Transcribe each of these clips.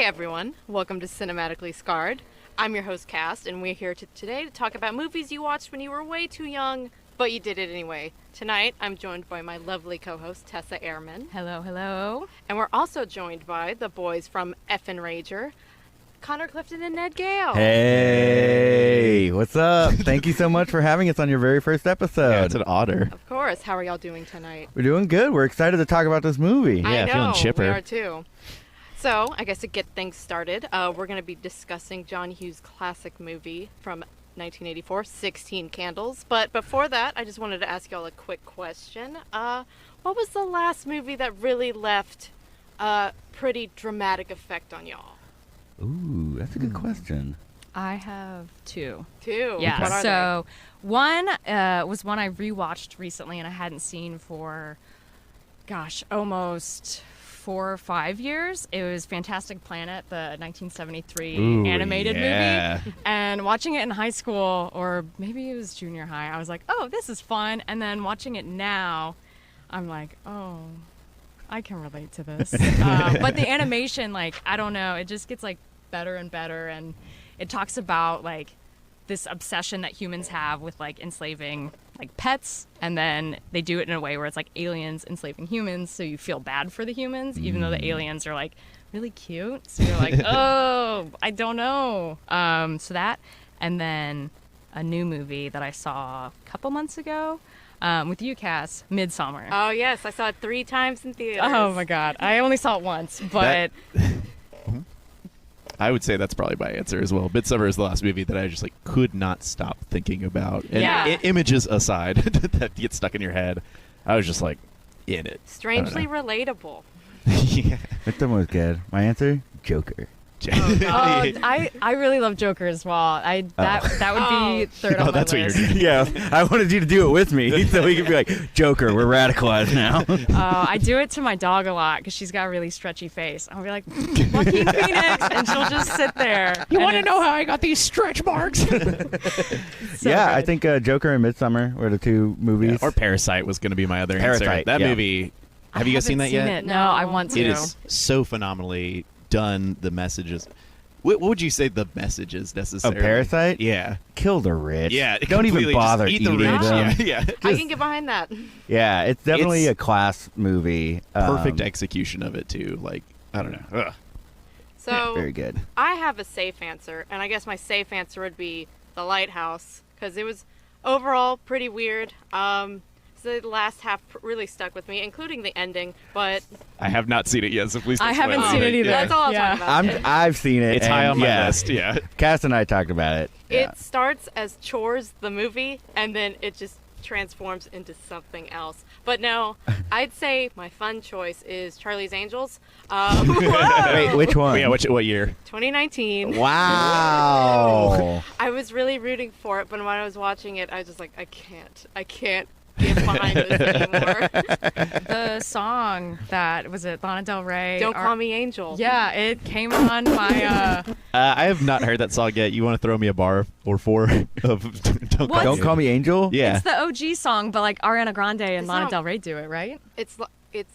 Hey everyone, welcome to Cinematically Scarred. I'm your host Cass, and we're here today to talk about movies you watched when you were way too young, but you did it anyway. Tonight, I'm joined by my lovely co-host Tessa Ehrman. Hello, hello. And we're also joined by the boys from Effin Rager, Connor Clifton and Ned Gale. Hey, what's up? Thank you so much for having us on your very first episode. Yeah, it's an honor. Of course. How are y'all doing tonight? We're doing good. We're excited to talk about this movie. I know, feeling chipper. we are too. So, I guess to get things started, we're going to be discussing John Hughes' classic movie from 1984, 16 Candles. But before that, I just wanted to ask y'all a quick question. What was the last movie that really left a pretty dramatic effect on y'all? Ooh, that's a good question. I have two. Two? Yeah, What are so one was one I rewatched recently and I hadn't seen for, almost 4 or 5 years. It was Fantastic Planet, the 1973 animated movie. And watching it in high school, or maybe it was junior high, I was like, oh, this is fun. And then watching it now, I'm like, oh, I can relate to this. But the animation, I don't know, it just gets better and better. And it talks about this obsession that humans have with enslaving pets, and then they do it in a way where it's aliens enslaving humans, so you feel bad for the humans, even though the aliens are really cute. So you're like, oh, I don't know. So that, and then a new movie that I saw a couple months ago with you, Cass, Midsommar. Oh, yes. I saw it 3 times in theaters. Oh, my God. I only saw it once, but... I would say that's probably my answer as well. Midsommar is the last movie that I just could not stop thinking about. And images aside that get stuck in your head, I was just in it. Strangely relatable. Yeah. Midsommar was good. My answer? Joker. I really love Joker as well. That would be third on my that's list. what you're doing. Yeah, I wanted you to do it with me so we could be like, Joker, we're radicalized now. I do it to my dog a lot because she's got a really stretchy face. I'll be like, Joaquin Phoenix, and she'll just sit there. You want to know how I got these stretch marks? I think Joker and Midsommar were the two movies. Or Parasite was going to be my other answer. Parasite, That yeah. movie, have you guys seen that yet? No, I want to. It is so phenomenally done. The messages. What would you say the messages necessarily? Of Parasite? Yeah. Kill the rich. Yeah. Don't even bother just eat the eating rich. them. Yeah. I can get behind that. Yeah, it's definitely It's a class movie. Perfect execution of it, too. I don't know. Ugh. So, Very good. I have a safe answer, and I guess my safe answer would be The Lighthouse, because it was overall pretty weird. So the last half really stuck with me, including the ending, but... I have not seen it yet, so please don't I haven't spoil seen it either. That's all I'll talk about. I've seen it. It's high on my yeah, list, yeah. Cass and I talked about it. It starts as Chores, the movie, and then it just transforms into something else. But no, I'd say my fun choice is Charlie's Angels. Wait, which one? Yeah, what year? 2019. Wow. I was really rooting for it, but when I was watching it, I was just like, I can't get behind this anymore. The song that, was it Lana Del Rey? Don't Call Me Angel. Yeah, it came on my... I have not heard that song yet. You want to throw me a bar or 4 of Don't Call Me Angel? Yeah. It's the OG song, but Ariana Grande and It's Lana not- Del Rey do it, right? It's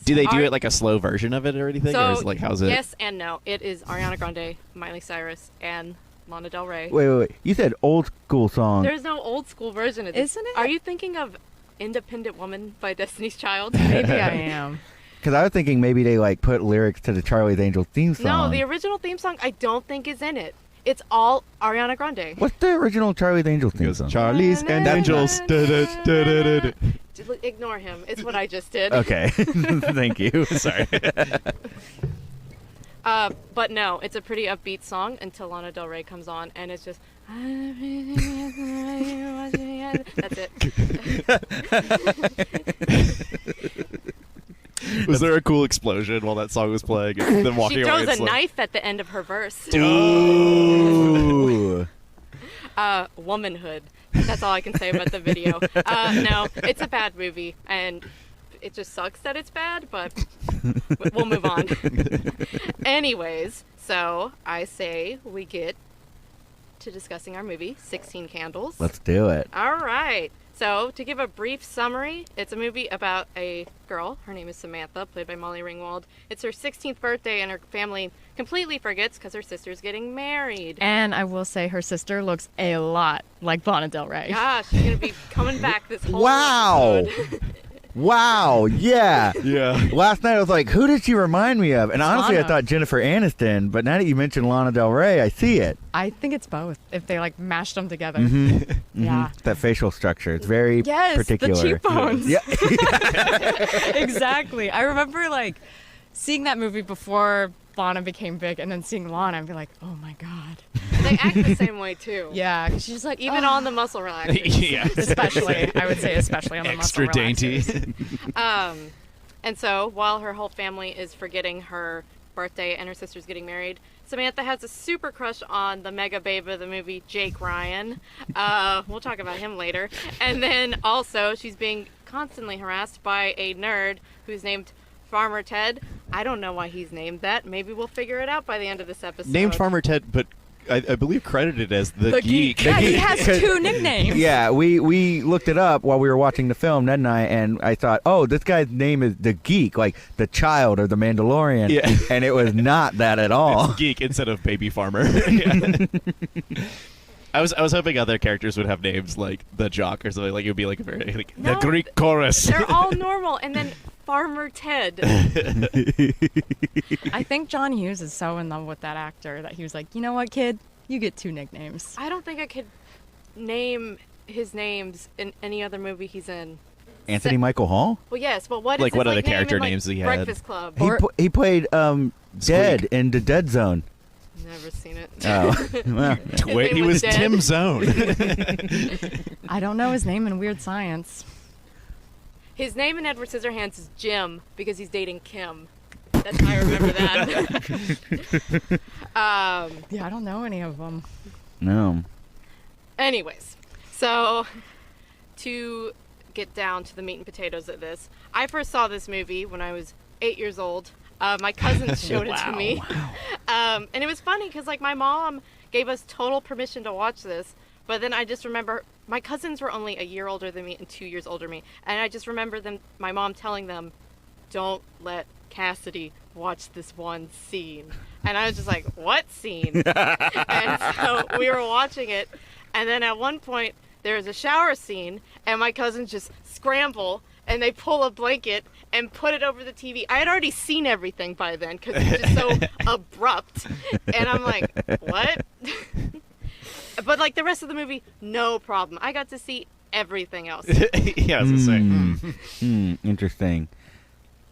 Do they do it a slow version of it or anything? So, or is it how's it? yes and no. It is Ariana Grande, Miley Cyrus, and Lana Del Rey. Wait. You said old school song. There's no old school version of this. Isn't it? Are you thinking of Independent Woman by Destiny's Child? Maybe I am. Because I was thinking maybe they put lyrics to the Charlie's Angels theme song. No, the original theme song I don't think is in it. It's all Ariana Grande. What's the original Charlie's Angels theme song? Charlie's and Angels. Just ignore him. It's what I just did. Okay. Thank you. Sorry. But no, it's a pretty upbeat song until Lana Del Rey comes on, and it's just... That's it. Was there a cool explosion while that song was playing? And then walking She away, throws it's a knife at the end of her verse. Ooh. Womanhood. That's all I can say about the video. No, it's a bad movie, and it just sucks that it's bad, but we'll move on. Anyways, so I say we get to discussing our movie, 16 Candles. Let's do it. All right. So, to give a brief summary, it's a movie about a girl. Her name is Samantha, played by Molly Ringwald. It's her 16th birthday, and her family completely forgets because her sister's getting married. And I will say her sister looks a lot like Lana Del Rey. Yeah, she's going to be coming back this whole Wow. episode. Wow, yeah. Yeah. Last night I was like, who did she remind me of? And honestly, I Lana. thought Jennifer Aniston, but now that you mentioned Lana Del Rey, I see it. I think it's both, if they like mashed them together. Yeah. That facial structure, it's very Yes, particular. the cheekbones. Yeah. Exactly. I remember like seeing that movie before Lana became big, and then seeing Lana and be like, oh my god. They act the same way, too. Yeah, 'cause she's like, Even on the muscle relaxers. Yeah. especially, I would say especially on the Extra muscle dainty. relaxers. And so, while her whole family is forgetting her birthday and her sister's getting married, Samantha has a super crush on the mega babe of the movie, Jake Ryan. We'll talk about him later. And then also, she's being constantly harassed by a nerd who's named Farmer Ted. I don't know why he's named that. Maybe we'll figure it out by the end of this episode. Named Farmer Ted, but I believe credited as the geek. Yeah, he has two nicknames. Yeah, we looked it up while we were watching the film, Ned and I thought, oh, this guy's name is the Geek, like the child or the Mandalorian. Yeah. And it was not that at all. It's geek instead of baby farmer. Yeah. I was hoping other characters would have names like the Jock or something. Like it would be like a very like No, the Greek chorus. They're all normal. And then Farmer Ted. I think John Hughes is so in love with that actor that he was like, you know what, kid? You get two nicknames. I don't think I could name his names in any other movie he's in. Anthony Michael Hall? Well, yes, but what is Like, his, what other name character in, like, names he had? Breakfast Club. He played Dead in the Dead Zone. Never seen it. Oh. Well, Wait, he name was was Dead. Tim Zone. I don't know his name in Weird Science. His name in Edward Scissorhands is Jim because he's dating Kim. That's how I remember that. Yeah, I don't know any of them. no. Anyways, so to get down to the meat and potatoes of this, I first saw this movie when I was 8 years old. My cousins showed it to me. And it was funny because, like, my mom gave us total permission to watch this. But then I just remember my cousins were only a year older than me and 2 years older than me. And I just remember my mom telling them, don't let Cassidy watch this one scene. And I was just like, what scene? And so we were watching it. And then at one point, there's a shower scene. And my cousins just scramble. And they pull a blanket and put it over the TV. I had already seen everything by then because it was just so abrupt. And I'm like, what? But like the rest of the movie, no problem. I got to see everything else. Yeah, I was gonna say. Interesting.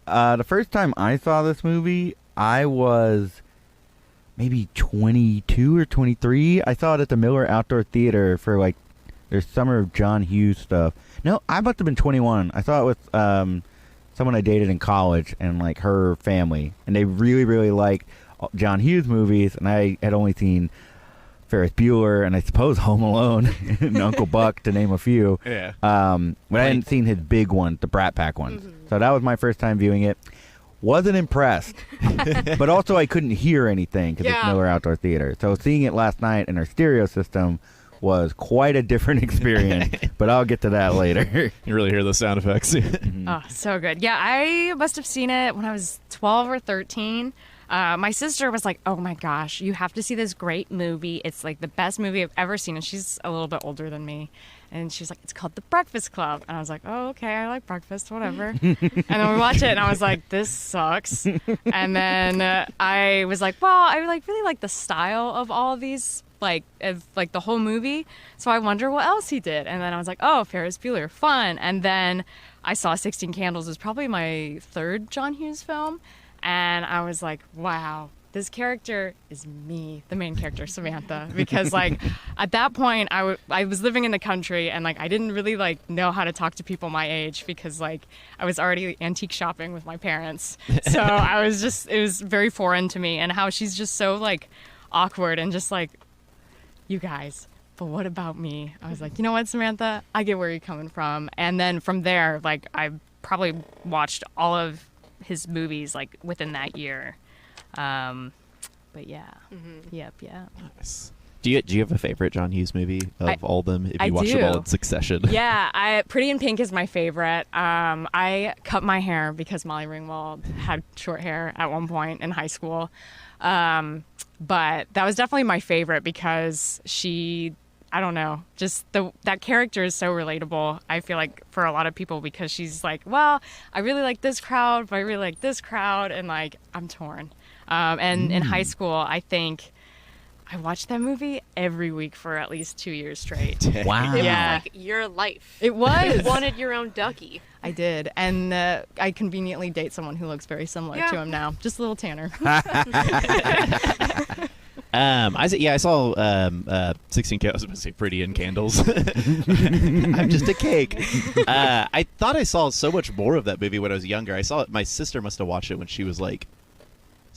The first time I saw this movie, I was maybe 22 or 23. I saw it at the Miller Outdoor Theater for like their Summer of John Hughes stuff. No, I must have been 21. I saw it with someone I dated in college and like her family, and they really, really like John Hughes movies, and I had only seen Ferris Bueller and I suppose Home Alone and Uncle Buck, to name a few. Yeah. But I hadn't seen his big one, the Brat Pack ones. Mm-hmm. So that was my first time viewing it. Wasn't impressed, but also I couldn't hear anything because it's Yeah. Miller Outdoor Theater. So seeing it last night in our stereo system was quite a different experience, but I'll get to that later. You really hear those sound effects. Oh, so good. Yeah, I must have seen it when I was 12 or 13. My sister was like, oh my gosh, you have to see this great movie. It's like the best movie I've ever seen. And she's a little bit older than me. And she's like, it's called The Breakfast Club. And I was like, oh, okay, I like breakfast, whatever. And then we watch it and I was like, this sucks. And then I was like, well, I like really like the style of all of these, like the whole movie. So I wonder what else he did. And then I was like, oh, Ferris Bueller, fun. And then I saw 16 Candles. It was probably my third John Hughes film. And I was like, wow, this character is me, the main character, Samantha. Because, like, at that point, I was living in the country and, like, I didn't really, like, know how to talk to people my age because, like, I was already antique shopping with my parents. So I was just, it was very foreign to me. And how she's just so, like, awkward and just, like, you guys, but what about me? I was like, you know what, Samantha? I get where you're coming from. And then from there, like, I probably watched all of his movies like within that year. But yeah. Yep. Nice. Do you have a favorite John Hughes movie of all of them? If I you watch do. them all in succession. Yeah, Pretty in Pink is my favorite. I cut my hair because Molly Ringwald had short hair at one point in high school. But that was definitely my favorite because I don't know, just that character is so relatable, I feel like, for a lot of people, because she's like, well, I really like this crowd, but I really like this crowd, and like, I'm torn. And in high school, I think I watched that movie every week for at least 2 years straight. Wow. It Yeah. was like your life. It was. You wanted your own Ducky. I did. And I conveniently date someone who looks very similar to him now. Just a little tanner. I saw 16 Candles. I was going to say Pretty in Candles. I'm just a cake. I thought I saw so much more of that movie when I was younger. I saw it. My sister must have watched it when she was like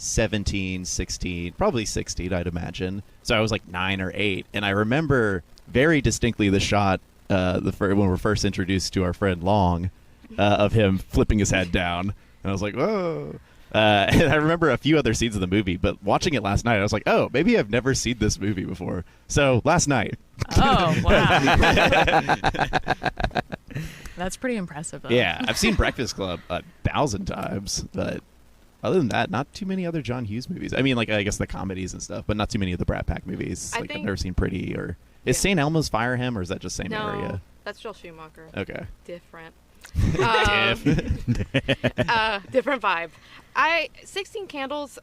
17, 16, probably 16, I'd imagine. So I was like 9 or 8, and I remember very distinctly the shot when we're first introduced to our friend Long of him flipping his head down, and I was like, whoa. And I remember a few other scenes of the movie, but watching it last night, I was like, oh, maybe I've never seen this movie before. So last night. Oh, wow. That's pretty impressive, though. Yeah, I've seen Breakfast Club 1,000 times, but other than that, not too many other John Hughes movies. I mean, like, I guess the comedies and stuff, but not too many of the Brat Pack movies. I've never seen Pretty or... Is St. Elmo's Fire Him, or is that just same No, area? that's Joel Schumacher. Okay. Different. Different Vibe. 16 Candles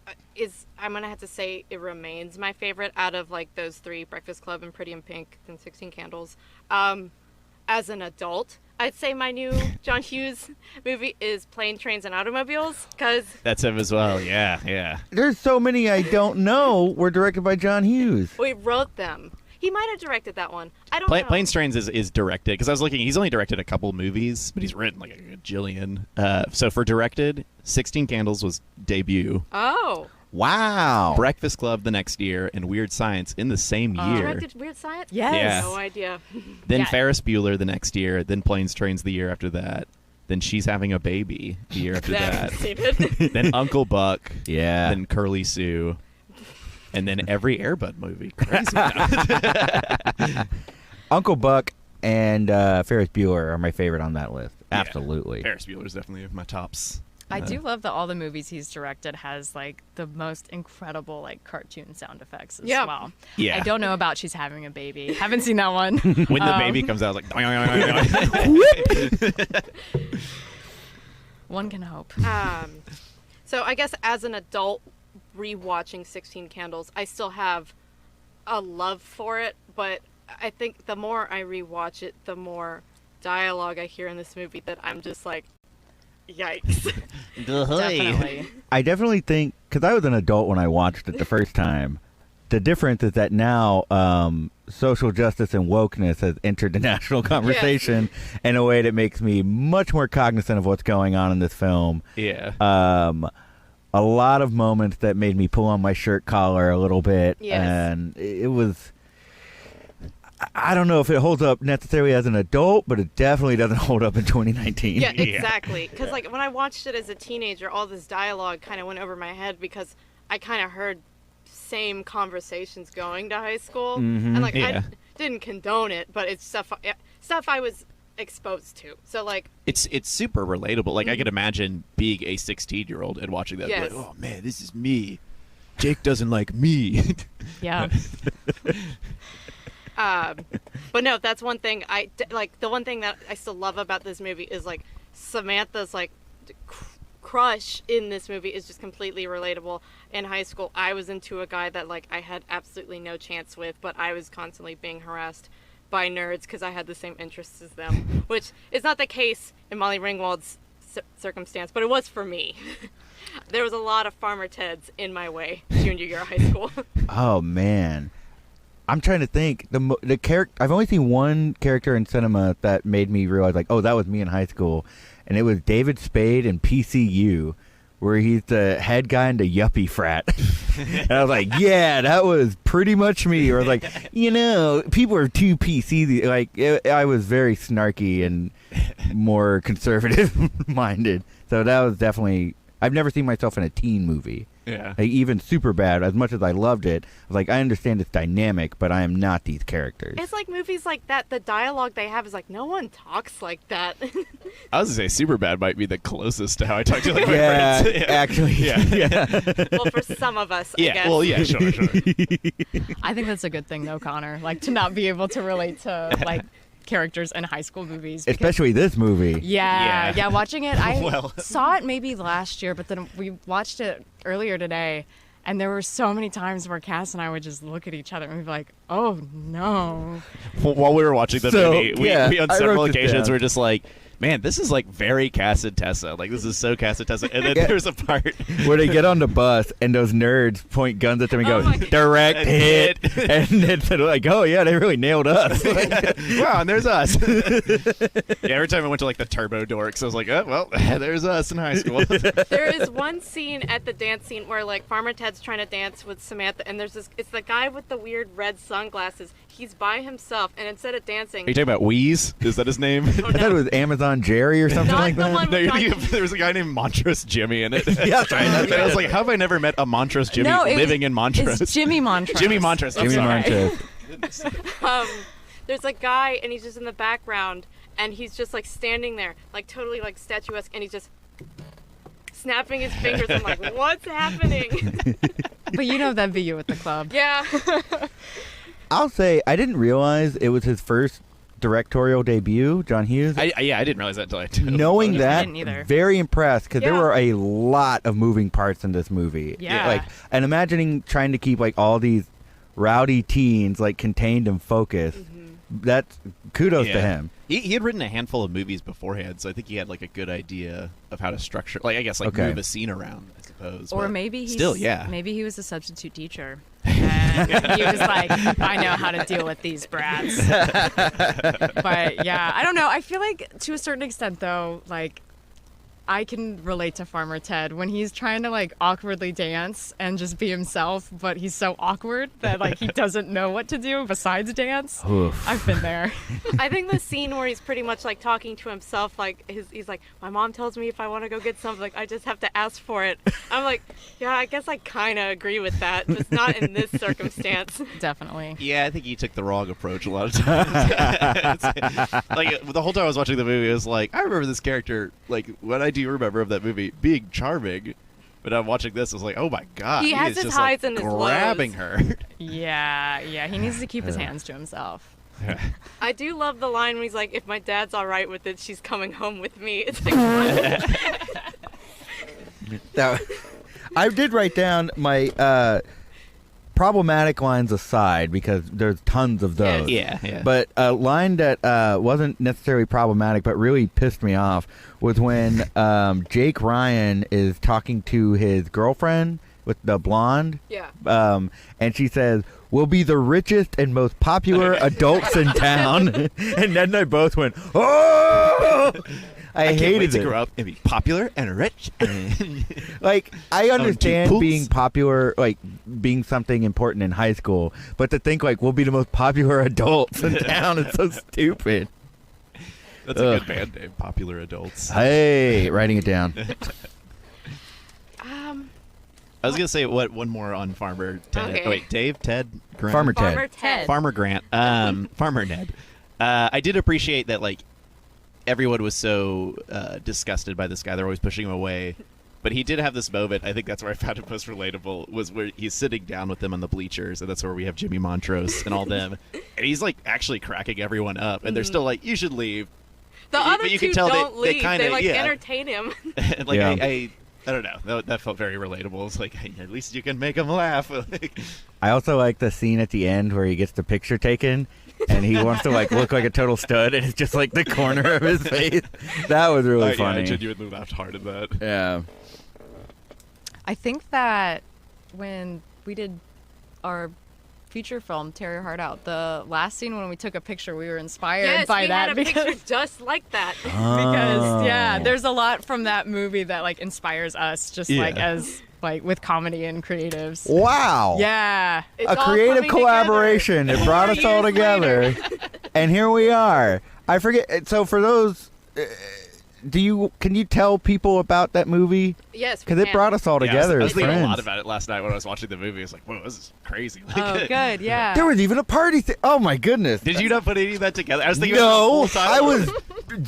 I'm gonna have to say it remains my favorite out of like those three, Breakfast Club and Pretty in Pink and 16 Candles. As an adult, I'd say my new John Hughes movie is Plane, Trains, and Automobiles, because That's him as well. Yeah. There's so many I don't know were directed by John Hughes. we wrote them. He might have directed that one. I don't know. Planes, Trains is directed, because I was looking, he's only directed a couple movies, but he's written like a gajillion. So for directed, 16 Candles was debut. Oh. Wow. Breakfast Club the next year, and Weird Science in the same year. Directed Weird Science? Yes. Yeah. No idea. Then Yeah. Ferris Bueller the next year, then Planes, Trains the year after that. Then She's Having a Baby the year after that. Then Uncle Buck. Yeah. Then Curly Sue. And then every Air Bud movie. Crazy. Uncle Buck and Ferris Bueller are my favorite on that list. Yeah. Absolutely. Ferris Bueller's definitely my tops. I do love that all the movies he's directed has like the most incredible like cartoon sound effects as well. Yeah. I don't know about She's Having a Baby. Haven't seen that one. When the baby comes out, it's like... One can hope. So I guess as an adult rewatching 16 Candles, I still have a love for it, but I think the more I rewatch it, the more dialogue I hear in this movie that I'm just like, yikes. Definitely. I definitely think, because I was an adult when I watched it the first time, the difference is that now social justice and wokeness has entered the national conversation in a way that makes me much more cognizant of what's going on in this film. Yeah. A lot of moments that made me pull on my shirt collar a little bit. Yes. And it was... I don't know if it holds up necessarily as an adult, but it definitely doesn't hold up in 2019. Yeah, exactly. Because like when I watched it as a teenager, all this dialogue kind of went over my head because I kind of heard same conversations going to high school, and like I didn't condone it, but it's stuff I was exposed to. So like it's super relatable. Like I could imagine being a 16-year-old and watching that. Yes. Like, oh man, this is me. Jake doesn't like me. Yeah. But no, that's one thing like the one thing that I still love about this movie is like Samantha's like crush in this movie is just completely relatable. In high school, I was into a guy that like I had absolutely no chance with, but I was constantly being harassed by nerds because I had the same interests as them, which is not the case in Molly Ringwald's circumstance, but it was for me. There was a lot of Farmer Teds in my way junior year of high school. Oh, man. I'm trying to think. The character. I've only seen one character in cinema that made me realize, like, oh, that was me in high school, and it was David Spade in PCU, where he's the head guy in the yuppie frat. And I was like, yeah, that was pretty much me. Or like, people are too PC. Like, I was very snarky and more conservative minded. So that was definitely. I've never seen myself in a teen movie. Yeah. Like, even Superbad, as much as I loved it, I was like, I understand it's dynamic, but I am not these characters. It's like movies like that. The dialogue they have is like no one talks like that. I was gonna say Superbad might be the closest to how I talk to like my Yeah, friends. actually. Yeah. Well, for some of us, I Yeah. guess. Well, yeah, sure. I think that's a good thing, though, Connor. Like, to not be able to relate to, like, characters in high school movies. because- Especially this movie. Yeah, watching it, I Well. saw it maybe last year, but then we watched it earlier today, and there were so many times where Cass and I would just look at each other and we'd be like, oh, no. While we were watching the So, movie, we on I several wrote this occasions down. were just like, man, this is like very Cass and Tessa. Like, this is so Cass and Tessa. And then Yeah. there's a part Where they get on the bus and those nerds point guns at them and Oh go, my God. direct And hit. hit. And then they're like, oh, yeah, they really nailed us. wow, and there's us. Yeah, every time I went to like the Turbo Dorks, I was like, oh, well, there's us in high school. There is one scene at the dance scene where like Farmer Ted's trying to dance with Samantha, and there's this. It's the guy with the weird red sunglasses. He's by himself, and instead of dancing, Are you talking about Wheeze? Is that his name? I thought it was Amazon Jerry or something Not like the that. one- No, there was a guy named Montrose Jimmy in it. Yeah, that's right. And I was like, how have I never met a Montrose Jimmy No, it living was- in Montrose? It's Jimmy Montrose. Jimmy Montrose. I'm Jimmy sorry. Montrose. there's a guy, and he's just in the background, and he's just like standing there, like totally like statuesque, and he's just snapping his fingers. I'm like, what's happening? But you know that'd be you at the club. Yeah. I'll say, I didn't realize it was his first directorial debut, John Hughes. I didn't realize that until I did. Knowing I that, didn't either. very impressed because there Yeah. were a lot of moving parts in this movie. Yeah. Like, and imagining trying to keep like all these rowdy teens like contained and focused. That's kudos to him. He had written a handful of movies beforehand, so I think he had like a good idea of how to structure, like I guess, like Okay. move a scene around, I suppose. Or but maybe he's still, yeah. Maybe he was a substitute teacher. And he was like, I know how to deal with these brats. But yeah, I don't know. I feel like to a certain extent though, like I can relate to Farmer Ted when he's trying to like awkwardly dance and just be himself, but he's so awkward that like he doesn't know what to do besides dance. Oof. I've been there. I think the scene where he's pretty much like talking to himself, like he's like, my mom tells me if I want to go get something, like I just have to ask for it. I'm like, yeah, I guess I kind of agree with that, just not in this circumstance. Definitely. Yeah, I think he took the wrong approach a lot of times. Like the whole time I was watching the movie, I was like, I remember this character. Like what I do remember of that movie being charming, but I'm watching this, I was like, oh my god, He has is his just, highs like, and his grabbing lows. her. Yeah, he needs to keep his hands to himself. I do love the line when he's like, if my dad's all right with it, she's coming home with me. It's like, Now, I did write down my problematic lines aside because there's tons of those. Yeah. But a line that wasn't necessarily problematic but really pissed me off was when Jake Ryan is talking to his girlfriend with the blonde. yeah. And she says, "We'll be the richest and most popular adults in town." And then they both went, "Oh!" I can't hated wait to it. grow up and be popular and rich. And Like, I understand pools. being popular, like being something important in high school, but to think like we'll be the most popular adults in town is so stupid. That's a Ugh. good band name, Popular Adults. Hey, writing it down. I was gonna say one more on Farmer Ted. Okay. Oh, wait, Dave, Ted, Grant? Farmer Ted. Farmer Ted. Farmer Grant, Farmer Ned. I did appreciate that, like, everyone was so disgusted by this guy. They're always pushing him away. But he did have this moment. I think that's where I found it most relatable, was where he's sitting down with them on the bleachers, and that's where we have Jimmy Montrose and all them. And he's, like, actually cracking everyone up. And they're still like, you should leave. The But other you two can tell don't they leave. kinda- They like yeah. entertain him. And, like, Yeah. I don't know. That felt very relatable. It's like, hey, at least you can make him laugh. Like, I also like the scene at the end where he gets the picture taken and he wants to like look like a total stud and it's just like the corner of his face. That was really yeah, I funny. genuinely laughed hard at that. Yeah. I think that when we did our feature film, Tear Your Heart Out, the last scene when we took a picture, we were inspired Yes, by we that had a because picture just like that. because yeah, there's a lot from that movie that like inspires us, just like Yeah. as like with comedy and creatives. Wow. Yeah, It's A all creative coming collaboration. together. It brought us all 4 years together. later. And here we are. I forget. So for those, can you tell people about that movie? Yes, because it brought us all together I as was thinking friends. a lot about it last night when I was watching the movie. I was like, whoa, this is crazy. Like, Oh, good, yeah. There was even a party thing. Oh my goodness! Did you not put any of that together? I was thinking about it the No, whole time. I was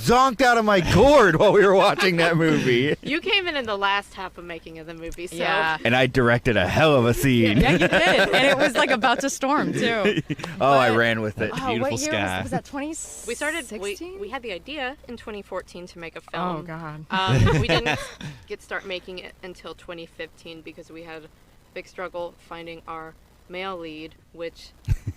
zonked out of my gourd while we were watching that movie. You came in the last half of making of the movie, so Yeah. And I directed a hell of a scene. Yeah, you did. And it was like about to storm, too. I ran with it. Oh, Beautiful what year sky. was that 2016? we started. We had the idea in 2014 to make a Oh, film. God. We didn't start making it until 2015 because we had a big struggle finding our male lead, which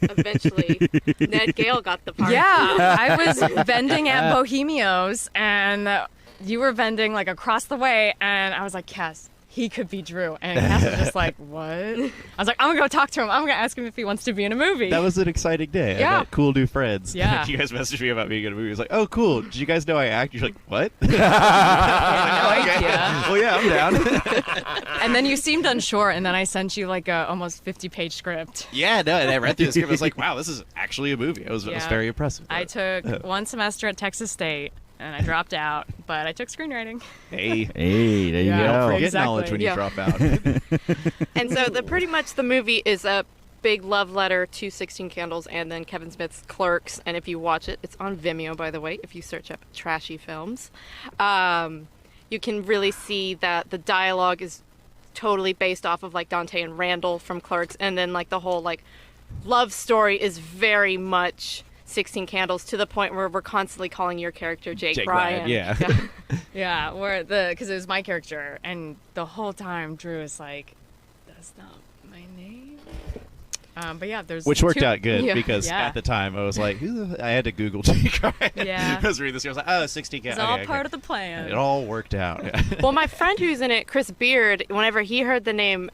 eventually Ned Gale got the part. Yeah, I was vending at Bohemios, and you were vending like across the way, and I was like, Cass, he could be Drew. And Cass was just like, what? I was like, I'm going to go talk to him. I'm going to ask him if he wants to be in a movie. That was an exciting day. Yeah. I met cool new friends. Yeah. You guys messaged me about being in a movie. I was like, oh, cool. Did you guys know I act? You're like, what? I had no idea. Well, yeah, I'm down. And then you seemed unsure, and then I sent you like a almost 50-page script. Yeah, no, and I read through the script. I was like, wow, this is actually a movie. I was Yeah. very impressed with I that. took one semester at Texas State, and I dropped out, but I took screenwriting. Hey, Hey, there Yeah, you go. forget Exactly. knowledge when you Yeah. drop out. And so pretty much the movie is a big love letter to 16 Candles and then Kevin Smith's Clerks. And if you watch it, it's on Vimeo, by the way, if you search up trashy films. You can really see that the dialogue is totally based off of like Dante and Randall from Clerks. And then like the whole like love story is very much 16 Candles to the point where we're constantly calling your character Jake Ryan. Yeah. Yeah, because it was my character, and the whole time Drew is like, "That's not my name." But yeah, there's Which worked two- out good Yeah. because Yeah. at the time I was like, I had to Google Jake Ryan. Yeah. I was reading this. I was like, oh, 16 It's all part of the plan. It all worked out. Well, my friend who's in it, Chris Beard, whenever he heard the name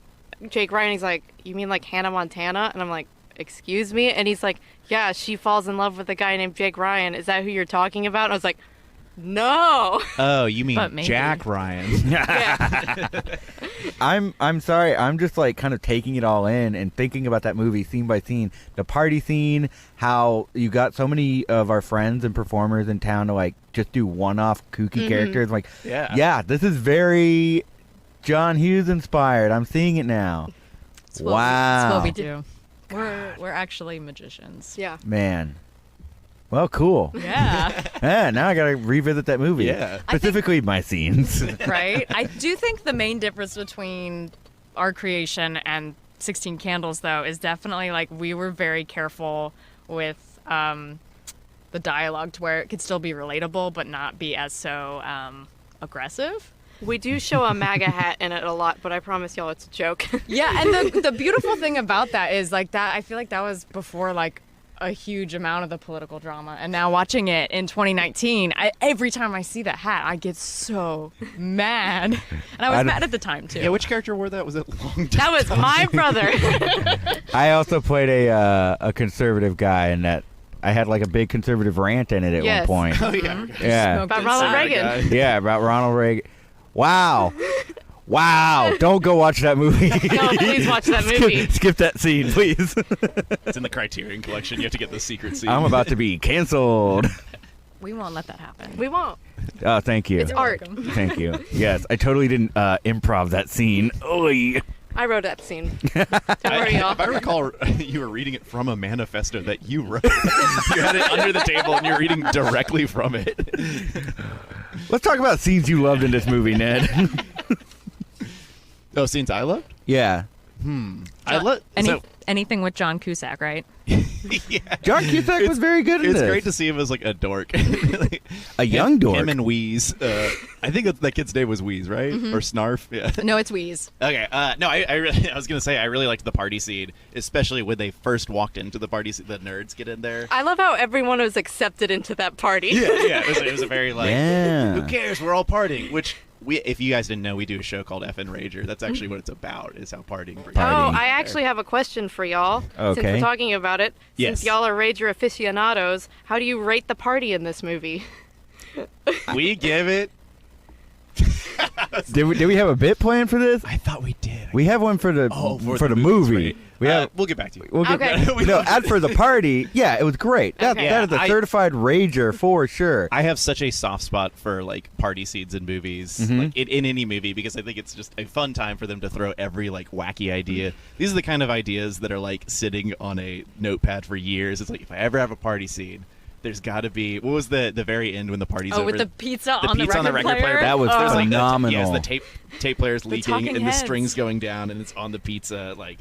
Jake Ryan, he's like, "You mean like Hannah Montana?" And I'm like, "Excuse me?" And he's like, "Yeah, she falls in love with a guy named Jake Ryan. Is that who you're talking about?" And I was like, "No." Oh, you mean But maybe. Jack Ryan? Yeah. I'm sorry. I'm just like kind of taking it all in and thinking about that movie scene by scene. The party scene, how you got so many of our friends and performers in town to like just do one-off kooky characters. Like, Yeah. this is very John Hughes inspired. I'm seeing it now. It's what Wow. It's what we do. We're actually magicians. Yeah. Man. Well, cool. Yeah. Yeah, now I gotta revisit that movie. Yeah. Specifically my scenes. Right? I do think the main difference between our creation and 16 Candles, though, is definitely like we were very careful with the dialogue to where it could still be relatable but not be as so aggressive. We do show a MAGA hat in it a lot, but I promise y'all it's a joke. Yeah, and the beautiful thing about that is like that I feel like that was before like a huge amount of the political drama, and now watching it in 2019, every time I see that hat, I get so mad, and I was mad at the time too. Yeah, which character wore that? Was it Long That was my brother. I also played a conservative guy in that. I had like a big conservative rant in it at Yes. one point. Oh, yeah. Yeah. Smoked About Ronald inside. Reagan. Yeah, about Ronald Reagan. Wow. Wow. Don't go watch that movie. No, please watch that movie. Skip that scene, please. It's in the Criterion Collection. You have to get the secret scene. I'm about to be canceled. We won't let that happen. We won't. Oh, thank you. It's art. Thank you. Yes, I totally didn't improv that scene. Oy. I wrote that scene. Don't worry, y'all. If I recall, you were reading it from a manifesto that you wrote. You had it under the table, and you're reading directly from it. Let's talk about scenes you loved in this movie, Ned. Oh, scenes I loved? Yeah. I love. Anything with John Cusack, right? Yeah. John Cusack was very good in It's this. great to see him as like a dork. A young dork. Him and Wheeze. I think that kid's name was Wheeze, right? Or Snarf. Yeah. No, it's Wheeze. Okay. No, I was gonna say I really liked the party scene, especially when they first walked into the party. The nerds get in there. I love how everyone was accepted into that party. Yeah. It was a very like. Yeah. Who cares? We're all partying. Which if you guys didn't know, we do a show called Effin Rager. That's actually what it's about. Is how partying. brings Oh, Partying. I actually have a question for y'all. Since Okay. we're talking about it, Yes. since y'all are Rager aficionados, how do you rate the party in this movie? We give it Did we have a bit plan for this? I thought we did. We have one for the for the movie. Right. We have. We'll get back to you. We'll get, Okay. No, as for the party, yeah, it was great. That Okay. is a certified rager for sure. I have such a soft spot for like party scenes in movies, Mm-hmm. like in any movie, because I think it's just a fun time for them to throw every like wacky idea. These are the kind of ideas that are like sitting on a notepad for years. It's like, if I ever have a party scene, there's got to be, what was the very end when the party's over? with the pizza the on pizza the record player. That was There's like phenomenal. the tape player's leaking talking and heads. the strings going down, and it's on the pizza. Like,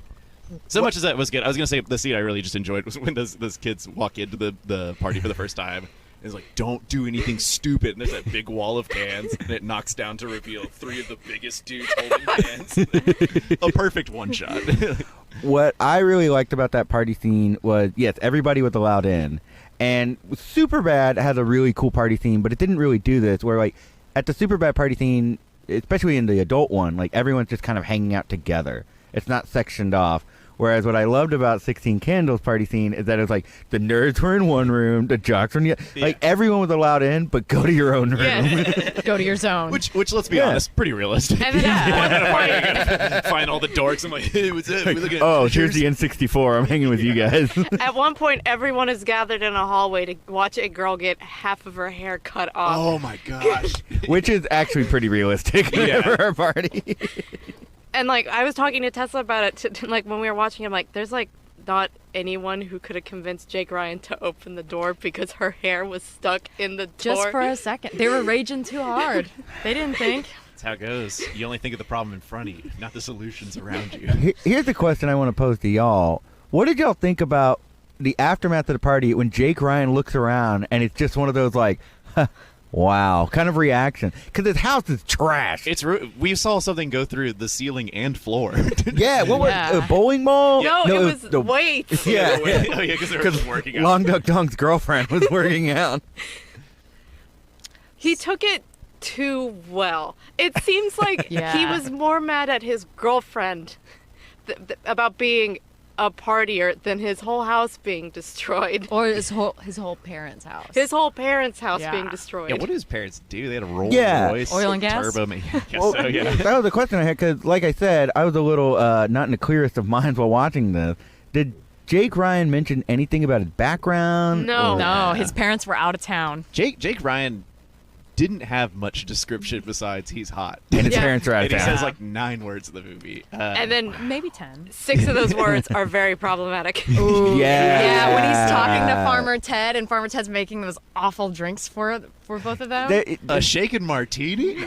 so much as that was good. I was gonna say the scene I really just enjoyed was when those kids walk into the party for the first time. It's like, don't do anything stupid. And there's that big wall of cans, and it knocks down to reveal 3 of the biggest dudes holding cans. A perfect one shot. What I really liked about that party scene was, yes, everybody was allowed in. And Superbad has a really cool party scene, but it didn't really do this, where, like, at the Superbad party scene, especially in the adult one, like, everyone's just kind of hanging out together. It's not sectioned off. Whereas what I loved about 16 Candles party scene is that it was like the nerds were in one room, the jocks were in the other. Like, everyone was allowed in, but go to your own room. Yeah. Go to your zone. Which let's be honest, pretty realistic. And then at one point, Find all the dorks. I'm like, hey, what's up? We looking at Oh, pictures? here's the N64. I'm hanging with you guys. at one point, everyone is gathered in a hallway to watch a girl get half of her hair cut off. Oh my gosh. Which is actually pretty realistic Yeah. for a party. And like, I was talking to Tessa about it, like when we were watching. I'm like, there's like not anyone who could have convinced Jake Ryan to open the door because her hair was stuck in the door. Just for a second. They were raging too hard. They didn't think. That's how it goes. You only think of the problem in front of you, not the solutions around you. Here's the question I want to pose to y'all. What did y'all think about the aftermath of the party when Jake Ryan looks around and it's just one of those like, huh, wow, kind of reaction? Because his house is trash. We saw something go through the ceiling and floor. Yeah, what was Yeah. a bowling ball? No, it was the weights. Yeah, Oh, yeah, because they were just working out. Long Duck Dunk's girlfriend was working out. He took it too well. It seems like Yeah. he was more mad at his girlfriend about being a partier than his whole house being destroyed. Or his whole parents' house. His whole parents' house Yeah. being destroyed. Yeah, what did his parents do? They had a Rolls Yeah. Royce, Oil and gas? turbo. I guess Well, so, yeah. that was the question I had because, like I said, I was a little not in the clearest of minds while watching this. Did Jake Ryan mention anything about his background? No. or- No, his parents were out of town. Jake Ryan didn't have much description besides he's hot. And his Yeah. parents are out of And he town. says like 9 words in the movie. And then Maybe 10. 6 of those words are very problematic. Yeah. Yeah, when he's talking to Farmer Ted and Farmer Ted's making those awful drinks for both of them. a shaken martini?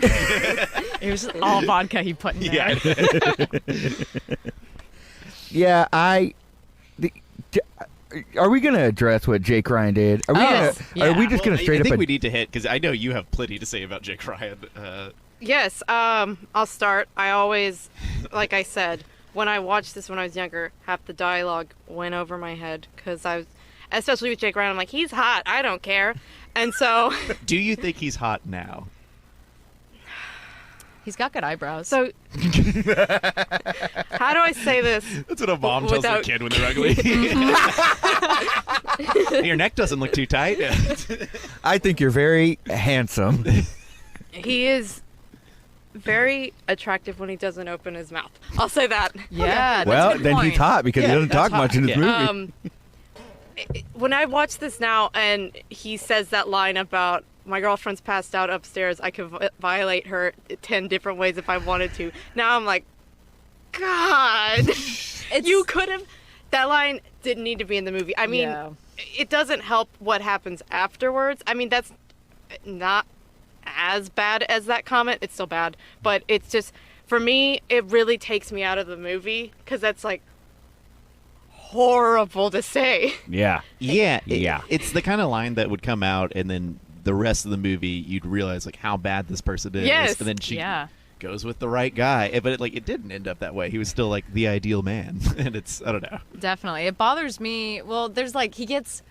It was just all vodka he put in there. Yeah, are we gonna address what Jake Ryan did? Are we yeah. Are we just gonna straight I think up? we need to hit, because I know you have plenty to say about Jake Ryan. Yes, I'll start. I always, like I said, when I watched this when I was younger, half the dialogue went over my head because I was, especially with Jake Ryan, I'm like, he's hot, I don't care. And so, Do you think he's hot now? He's got good eyebrows. how do I say this? That's what a mom tells their Without- kid when they're ugly. Your neck doesn't look too tight. I think you're very handsome. He is very attractive when he doesn't open his mouth. I'll say that. yeah, that's a Well, good then point. he's hot because he doesn't talk much in this movie. When I watch this now and he says that line about my girlfriend's passed out upstairs, I could violate her 10 different ways if I wanted to. Now I'm like, God, you could have. That line didn't need to be in the movie. I mean, Yeah. it doesn't help what happens afterwards. I mean, that's not as bad as that comment. It's still bad, but it's just, for me, it really takes me out of the movie because that's like horrible to say. Yeah. Yeah. Yeah. It's the kind of line that would come out, and then the rest of the movie, you'd realize like how bad this person is. Yes. And then she Yeah. goes with the right guy. But it didn't end up that way. He was still like the ideal man. And it's, I don't know. Definitely. It bothers me. Well, there's like, he gets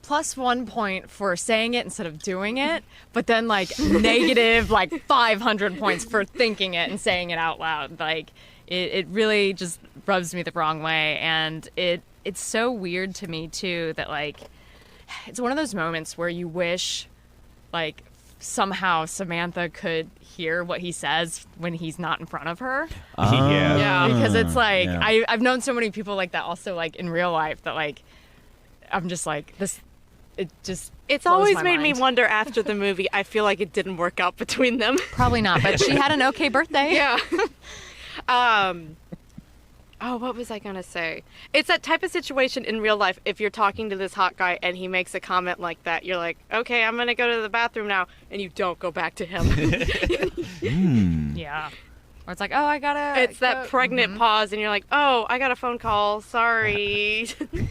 +1 point for saying it instead of doing it, but then like negative like 500 points for thinking it and saying it out loud. Like, it really just rubs me the wrong way. And it's so weird to me too that like, it's one of those moments where you wish like somehow Samantha could hear what he says when he's not in front of her. Yeah. Because it's like, yeah. I've known so many people like that also, like, in real life that, like, I'm just like, this, it just It's blows always my made me mind. wonder after the movie. I feel like it didn't work out between them. Probably not, but she had an okay birthday. Yeah. Oh, what was I gonna say? It's that type of situation in real life. If you're talking to this hot guy and he makes a comment like that, you're like, okay, I'm gonna go to the bathroom now, and you don't go back to him. Yeah. Or it's like, oh, I gotta. It's that pregnant pause, and you're like, oh, I got a phone call. Sorry.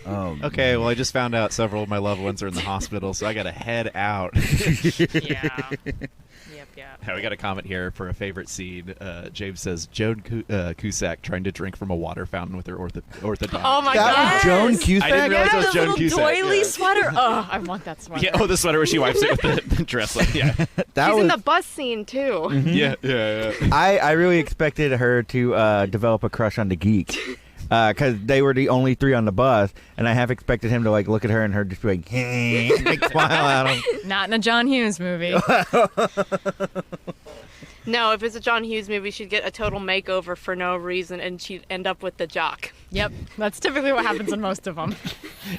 Oh, Okay, well, I just found out several of my loved ones are in the hospital, so I got to head out. Yeah. We got a comment here for a favorite scene. James says, Joan Cusack trying to drink from a water fountain with her orthodontist. Oh my that god. was Joan Cusack. I didn't realize that was the Joan little Cusack. doily Yeah. sweater. Oh, I want that sweater. Yeah, oh, the sweater where she wipes it with the dress on. Yeah. That She's was. in the bus scene too. Yeah. I really expected her to develop a crush on the geek. Because they were the only three on the bus, and I half expected him to like look at her and her just be like, hey, like smile at him. Not in a John Hughes movie. No, if it's a John Hughes movie, she'd get a total makeover for no reason, and she'd end up with the jock. Yep, that's typically what happens in most of them.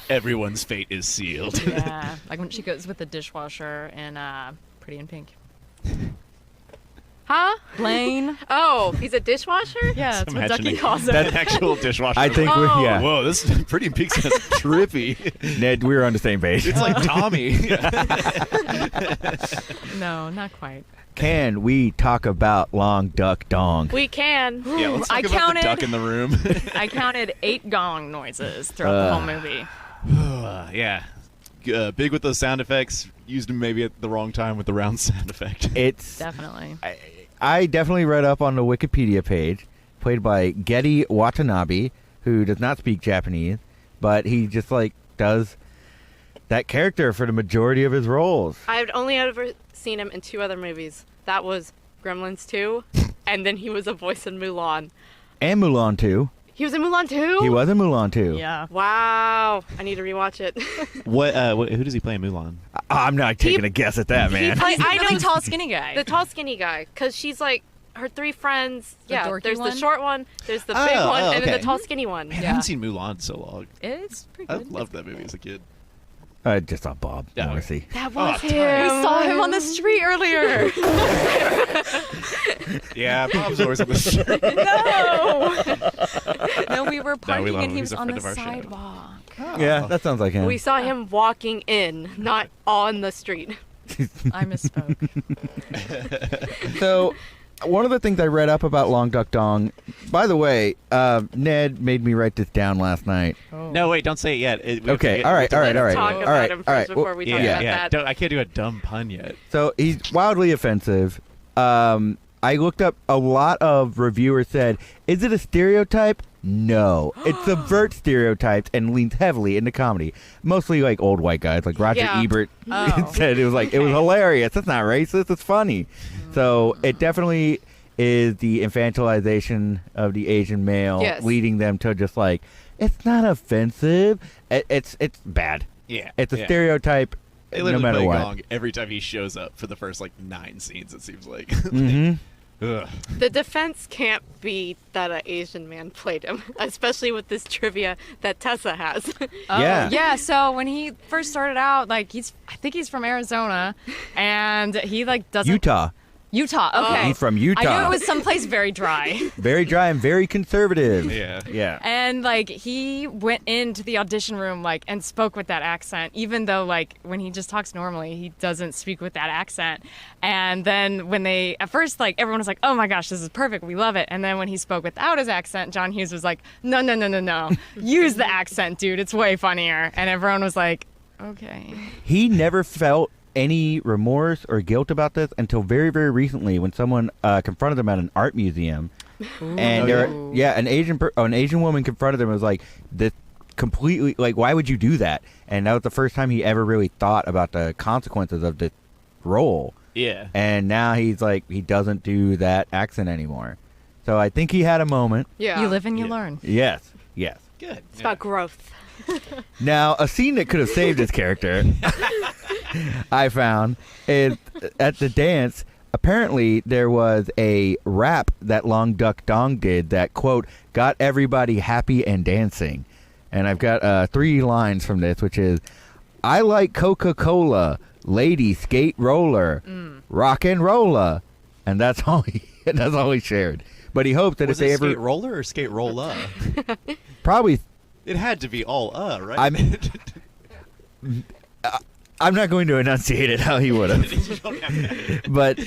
Everyone's fate is sealed. Yeah, like when she goes with the dishwasher in Pretty in Pink. Huh? Blaine. Oh, he's a dishwasher? Yeah, that's what Imagine Ducky it. calls That it. actual dishwasher. I think Oh. yeah. Whoa, this Pretty in Pink sounds trippy. Ned, we were on the same page. It's like Tommy. No, not quite. Can we talk about Long Duck Dong? We can. Yeah, let's I talk about counted- the duck in the room. I counted 8 gong noises throughout the whole movie. Yeah. Big with those sound effects. Used them maybe at the wrong time with the round sound effect. It's Definitely. I definitely read up on the Wikipedia page, played by Getty Watanabe, who does not speak Japanese, but he just like does that character for the majority of his roles. I've only ever seen him in 2 other movies. That was Gremlins 2, and then he was a voice in Mulan. And Mulan 2. He was in Mulan 2? He was in Mulan 2. Yeah. Wow. I need to rewatch it. Who does he play in Mulan? I'm not taking a guess at that, man. I I know know tall, skinny guy. the tall, skinny guy, because she's like her 3 friends. The Yeah, dorky there's one? the short one, there's the big Oh, one, oh, and then okay. the tall, skinny one. Man, I Yeah. haven't seen Mulan in so long. It's pretty I good. loved that movie as a kid. I just saw Bob Yeah, Morrissey. That was Oh, him. We saw him on the street earlier. Yeah, Bob's always on the street. No, we were parking love and him. he He's was a on friend the of our show. sidewalk. Yeah, that sounds like him. We saw him walking in, not on the street. I misspoke. So, one of the things I read up about Long Duck Dong, by the way, Ned made me write this down last night. No, wait, don't say it yet. Okay, all right. Let's talk all about right, him all first right. before we talk Yeah, about yeah. that. I can't do a dumb pun yet. So he's wildly offensive. I looked up a lot of reviewers said, is it a stereotype? No. It subverts stereotypes and leans heavily into comedy. Mostly like old white guys, like Roger Yeah. Ebert Oh. said it was like, it was Okay. hilarious. It's not racist. It's funny. So it definitely is the infantilization of the Asian male, Yes. leading them to just like, it's not offensive. It's bad. Yeah. It's a yeah. stereotype. They No literally matter play what. Gong every time he shows up for the first like 9 scenes. It seems like. hmm Ugh. The defense can't be that an Asian man played him, especially with this trivia that Tessa has. Oh, Yeah. yeah. So when he first started out, like I think he's from Arizona, and he like doesn't Utah. Utah. Okay. He's from Utah. I knew it was someplace very dry. Very dry and very conservative. Yeah. Yeah. And like he went into the audition room like and spoke with that accent, even though like when he just talks normally, he doesn't speak with that accent. And then when they at first like everyone was like, "Oh my gosh, this is perfect, we love it." And then when he spoke without his accent, John Hughes was like, "No, no, no, no, no, use the accent, dude. It's way funnier." And everyone was like, "Okay." He never felt any remorse or guilt about this until very, very recently when someone confronted him at an art museum. And an Asian woman confronted him and was like, this completely, like, why would you do that? And that was the first time he ever really thought about the consequences of this role. Yeah. And now he's like, he doesn't do that accent anymore. So I think he had a moment. Yeah. You live and you Yeah. learn. Yes. Yes. Good. It's about growth. Now, a scene that could have saved his character I found is at the dance. Apparently, there was a rap that Long Duck Dong did that, quote, got everybody happy and dancing. And I've got 3 lines from this, which is, I like Coca-Cola, lady skate roller, rock and rolla. And that's all he shared. But he hoped that Was if it they ever... skate roller or skate rolla? Probably... It had to be all right? I'm not going to enunciate it how he would have. But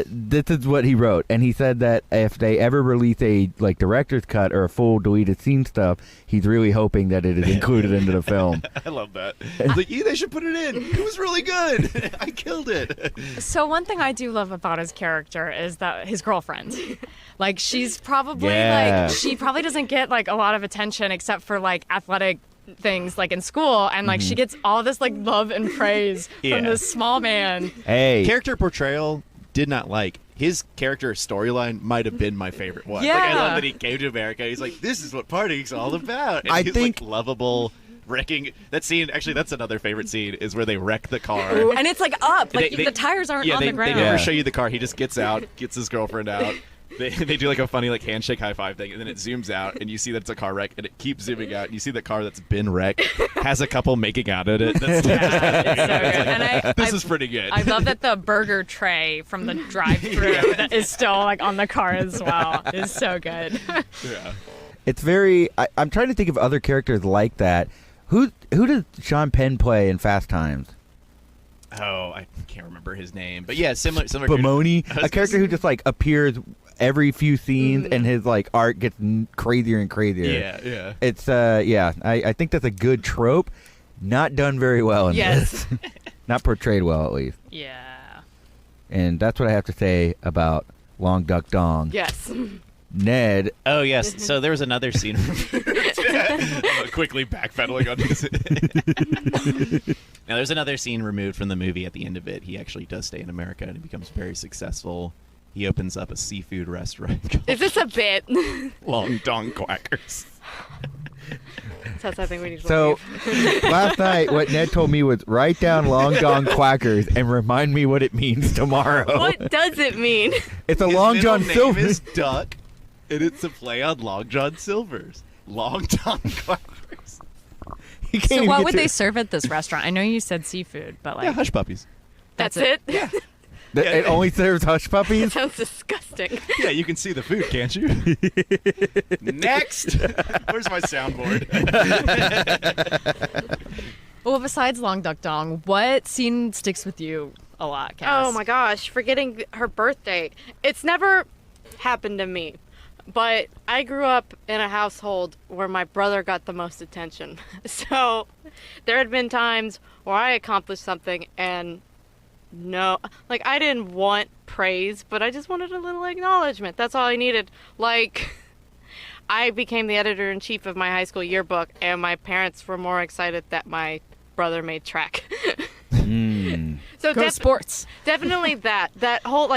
this is what he wrote. And he said that if they ever release a director's cut or a full deleted scene stuff, he's really hoping that it is included into the film. I love that. It's like, yeah, they should put it in. It was really good. I killed it. So one thing I do love about his character is that his girlfriend, like, she's probably Yeah. she probably doesn't get a lot of attention except for athletic things in school, and she gets all this love and praise from this small man. Hey. Character portrayal did not like. His character storyline might have been my favorite one. Yeah. I love that he came to America. He's like, this is what partying's all about. And I he's think- lovable. Wrecking that scene, actually, that's another favorite scene, is where they wreck the car. And it's up, They- the tires aren't yeah, on they, the ground. They never Yeah. show you the car. He just gets out, gets his girlfriend out. They do a funny handshake high five thing, and then it zooms out, and you see that it's a car wreck, and it keeps zooming out, and you see the car that's been wrecked has a couple making out at it. That's Yeah, it's so good. And this is pretty good. I love that the burger tray from the drive-thru that is still on the car as well. Is so good. Yeah. It's very... I'm trying to think of other characters like that. Who does Sean Penn play in Fast Times? Oh, I can't remember his name, but yeah, similar. Bamoni, a character who just appears every few scenes, and his art gets crazier and crazier. Yeah. It's I think that's a good trope, not done very well in Yes. this. Not portrayed well, at least. Yeah. And that's what I have to say about Long Duck Dong. Yes. Ned. Oh yes. So there was another scene. I'm quickly backpedaling on this. Now there's another scene removed from the movie. At the end of it, he actually does stay in America and he becomes very successful. He opens up a seafood restaurant called Is this a bit? Long Dong Quackers. That's I think we need to So leave. last night, what Ned told me was write down Long Dong Quackers and remind me what it means tomorrow. What does it mean? It's a His Long middle John name Silver. is Duck, and it's a play on Long John Silver's Long Dong Quackers. You can't So even what get would to- they serve at this restaurant? I know you said seafood, but Yeah, hush puppies. That's it? It only serves hush puppies? Sounds disgusting. Yeah, you can see the food, can't you? Next. Where's my soundboard? Well, besides Long Duck Dong, what scene sticks with you a lot, Cass? Oh my gosh, forgetting her birthday. It's never happened to me, but I grew up in a household where my brother got the most attention. So there had been times where I accomplished something and I didn't want praise, but I just wanted a little acknowledgement. That's all I needed. I became the editor-in-chief of my high school yearbook, and my parents were more excited that my brother made track. So Go sports. definitely that whole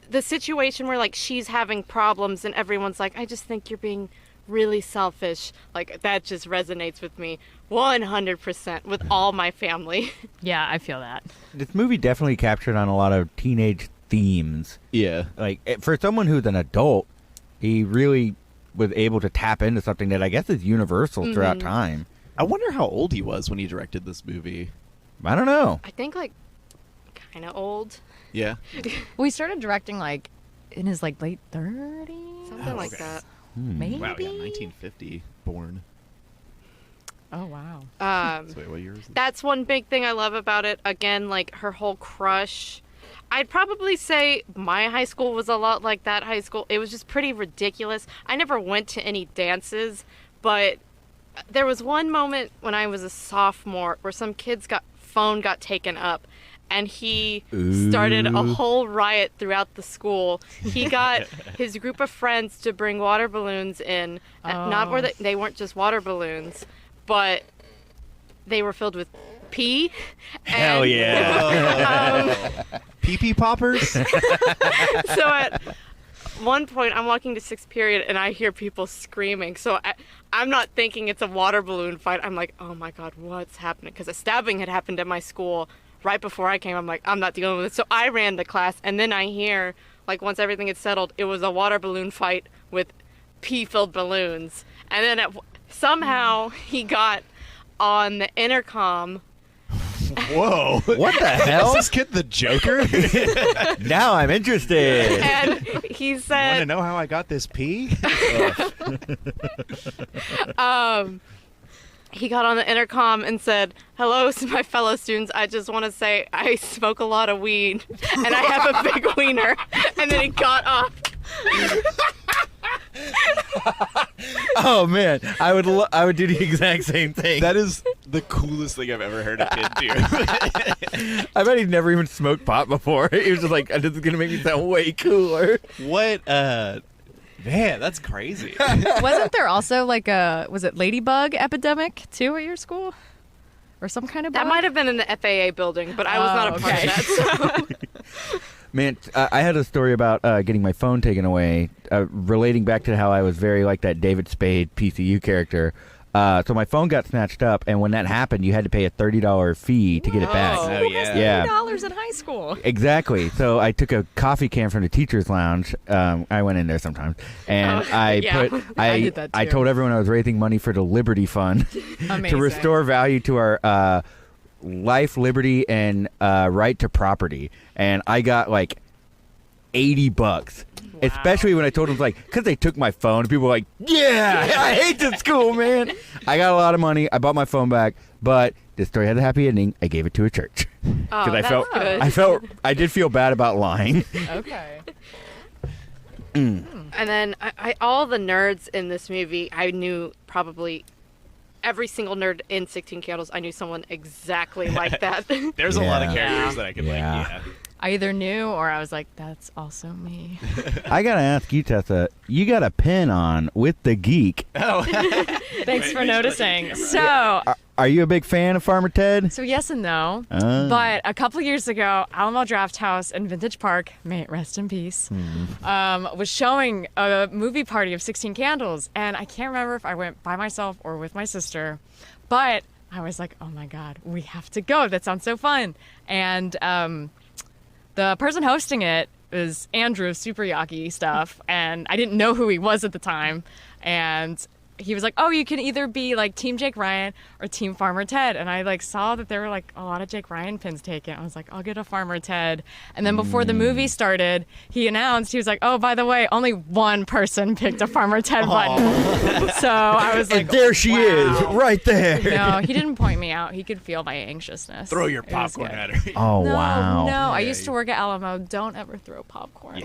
the situation where she's having problems and everyone's like, I just think you're being really selfish. That just resonates with me 100% with all my family. Yeah, I feel that. This movie definitely captured on a lot of teenage themes. Yeah. For someone who's an adult, he really was able to tap into something that I guess is universal throughout time. I wonder how old he was when he directed this movie. I don't know. I think kind of old. Yeah. Well, he started directing in his late 30s. Something like okay. that. Maybe. Wow, yeah, 1950 born. Oh wow. So wait, what year is it? That's one big thing I love about it. Again, her whole crush. I'd probably say my high school was a lot like that high school. It was just pretty ridiculous. I never went to any dances, but there was one moment when I was a sophomore where some kid's phone got taken up, and he started a whole riot throughout the school. He got his group of friends to bring water balloons in. Not where they weren't just water balloons, but they were filled with pee. Hell yeah. Pee-pee poppers? So at one point, I'm walking to sixth period, and I hear people screaming. So I'm not thinking it's a water balloon fight. I'm like, oh my God, what's happening? Because a stabbing had happened at my school right before I came, I'm like, I'm not dealing with it. So I ran the class, and then I hear, like, once everything had settled, it was a water balloon fight with pee-filled balloons. And then somehow he got on the intercom. Whoa. What the hell? Is this kid the Joker? Now I'm interested. And he Want to said, know how I got this pee? he got on the intercom and said, hello to my fellow students. I just want to say I smoke a lot of weed and I have a big wiener. And then he got off. Oh man, I would do the exact same thing. That is the coolest thing I've ever heard a kid do. I bet he'd never even smoked pot before. He was just like, this is gonna make me sound way cooler. What? Man, that's crazy. Wasn't there also like was it ladybug epidemic too at your school? Or some kind of bug? That might have been in the FAA building, but I was not a part of that. So. Man, I had a story about getting my phone taken away, relating back to how I was very like that David Spade PCU character. So my phone got snatched up, and when that happened, you had to pay a $30 fee to get it back. Oh, Oh, who has yeah. $30 in high school? Exactly. So I took a coffee can from the teacher's lounge. I went in there sometimes, and yeah. I did that I too. told everyone I was raising money for the Liberty Fund Amazing. to restore value to our life, liberty, and right to property. And I got like $80. Especially when I told them, like, because they took my phone. People were like, yeah, I hate this school, man. I got a lot of money. I bought my phone back. But this story had a happy ending. I gave it to a church. Oh, I that's good. I did feel bad about lying. Okay. And then all the nerds in this movie, I knew probably every single nerd in 16 Candles. I knew someone exactly like that. There's a lot of Yeah. characters that I could Yeah. like. Yeah. I either knew or I was like, that's also me. I got to ask you, Tessa, you got a pin on with the geek. Oh. Thanks for noticing. So, Are you a big fan of Farmer Ted? so yes and no. Uh. But a couple years ago, Alamo Draft House in Vintage Park, may it rest in peace, was showing a movie party of 16 Candles. And I can't remember if I went by myself or with my sister. But I was like, oh my God, we have to go. That sounds so fun. And the person hosting it was Andrew, Super Yaki stuff. And I didn't know who he was at the time. And he was like, oh, you can either be like Team Jake Ryan or Team Farmer Ted. And I like saw that there were like a lot of Jake Ryan pins taken. I was like, I'll get a Farmer Ted. And then before the movie started, he announced, he was like, oh, by the way, only one person picked a Farmer Ted button. So I was like, And there she is, wow. right there. No, he didn't point me out. He could feel my anxiousness. Throw your It was popcorn good. at her. Oh, No, wow. no. I Yeah, used to you- work at Alamo. Don't ever throw popcorn.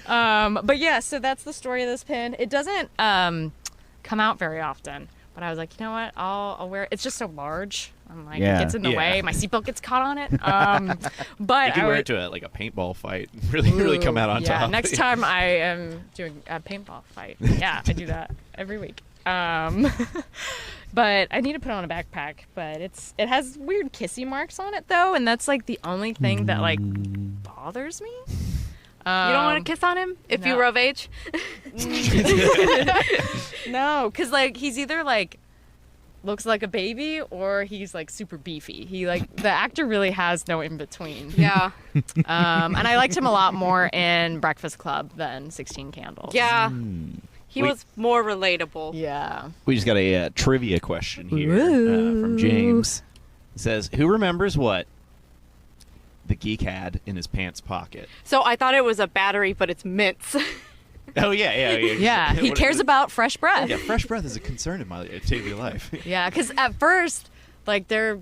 But yeah, so that's the story of this pin. It doesn't come out very often, but I was like, you know what? I'll wear it. It's just so large. I'm like, Yeah. it gets in the Yeah. way. My seatbelt gets caught on it. But You can I wear would, it to a paint-ball fight. Really come out on yeah, top. next time I am doing a paintball fight. Yeah, I do that every week. But I need to put on a backpack. But it has weird kissy marks on it though, and that's like the only thing that like bothers me. You don't want to kiss on him if you no. were of age? No, because like he's either like looks like a baby or he's like super beefy. He like the actor really has no in between. Yeah. And I liked him a lot more in Breakfast Club than 16 Candles. Yeah. He Wait. was more relatable. Yeah. We just got a trivia question here Ooh. from James. It says, who remembers what the geek had in his pants pocket? So I thought it was a battery, but it's mints. Oh, yeah. Yeah, he What- cares about fresh breath. Yeah, fresh breath is a concern in my daily life. Yeah, because at first, like I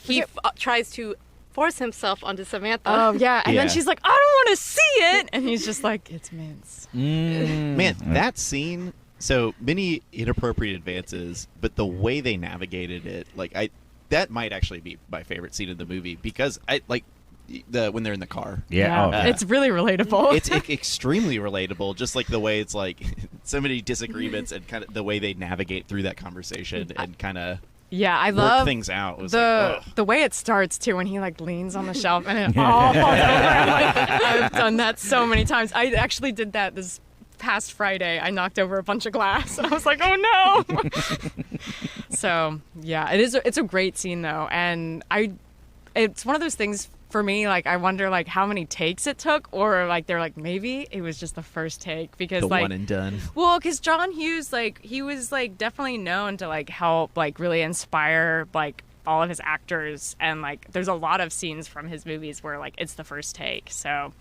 He forget. tries to force himself onto Samantha. Oh yeah, and Yeah. then she's like, "I don't want to see it," and he's just like, "It's mints." Man, that scene, so many inappropriate advances, but the way they navigated it, that might actually be my favorite scene in the movie because when they're in the car. Yeah. Oh, it's really relatable. It's extremely relatable, just like the way it's like so many disagreements and kind of the way they navigate through that conversation and kind of yeah, I work love things out. It was the way it starts too when he like leans on the shelf and it all falls over. I've done that so many times. I actually did that this past Friday. I knocked over a bunch of glass and I was like, oh no. So yeah, it's a great scene though, and it's one of those things for me, like I wonder like how many takes it took, or like they're like maybe it was just the first take, because The like one and done. well, because John Hughes, like he was like definitely known to like help like really inspire like all of his actors, and like there's a lot of scenes from his movies where like it's the first take. So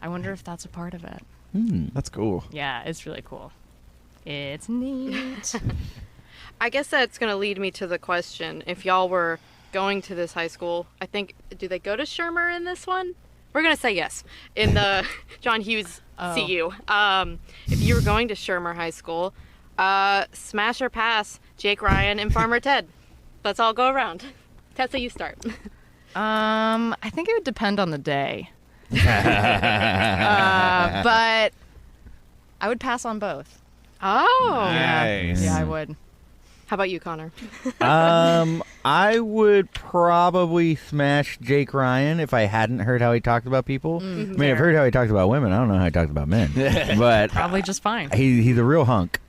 I wonder if that's a part of it. That's cool. Yeah, it's really cool. It's neat. I guess that's going to lead me to the question. If y'all were going to this high school, I think, do they go to Shermer in this one? We're going to say yes. In the John Hughes CU. If you were going to Shermer High School, smash or pass Jake Ryan and Farmer Ted. Let's all go around. Tessa, you start. I think it would depend on the day. But I would pass on both. Oh. Nice. Yeah, I would. How about you, Connor? I would probably smash Jake Ryan if I hadn't heard how he talked about people. I mean, I've heard how he talked about women. I don't know how he talked about men. But Probably just fine. he's a real hunk.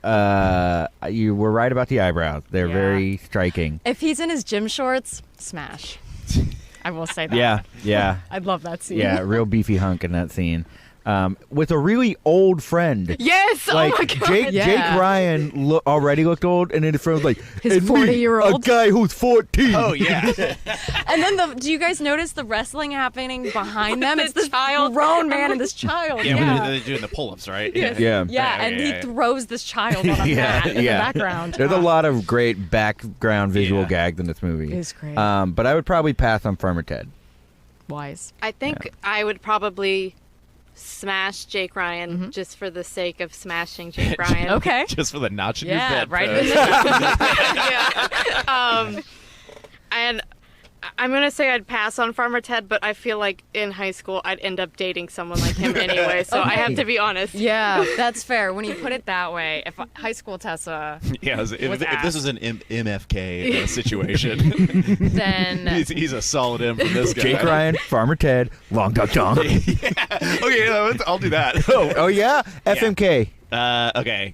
You were right about the eyebrows. They're Yeah. very striking. If he's in his gym shorts, smash. I will say that. Yeah. I'd love that scene. Yeah, real beefy hunk in that scene. With a really old friend. Yes! Like, oh my God. Jake Ryan already looked old, and then his friend was like, His "And me, 40-year-old? a guy who's 14. Oh yeah. And then do you guys notice the wrestling happening behind them? The It's this child. grown man and this child. Yeah, Yeah. they're doing the pull-ups, right? Yeah. Yeah, and he throws this child on a mat in the background. There's a lot of great background visual Yeah. gags in this movie. It's great. But I would probably pass on Farmer Ted. Wise. I think I would probably smash Jake Ryan just for the sake of smashing Jake Ryan. Okay. Just for the notch in Yeah, your bed. right. Yeah. And I'm going to say I'd pass on Farmer Ted, but I feel like in high school I'd end up dating someone like him anyway, so I have to be honest. Yeah, that's fair. When you put it that way, if high school Tessa, Yeah, if Was this was an MFK situation, then he's a solid M from this guy. Jake Ryan, Farmer Ted, Long Duck Dong. Okay, I'll do that. Oh yeah? FMK. Okay.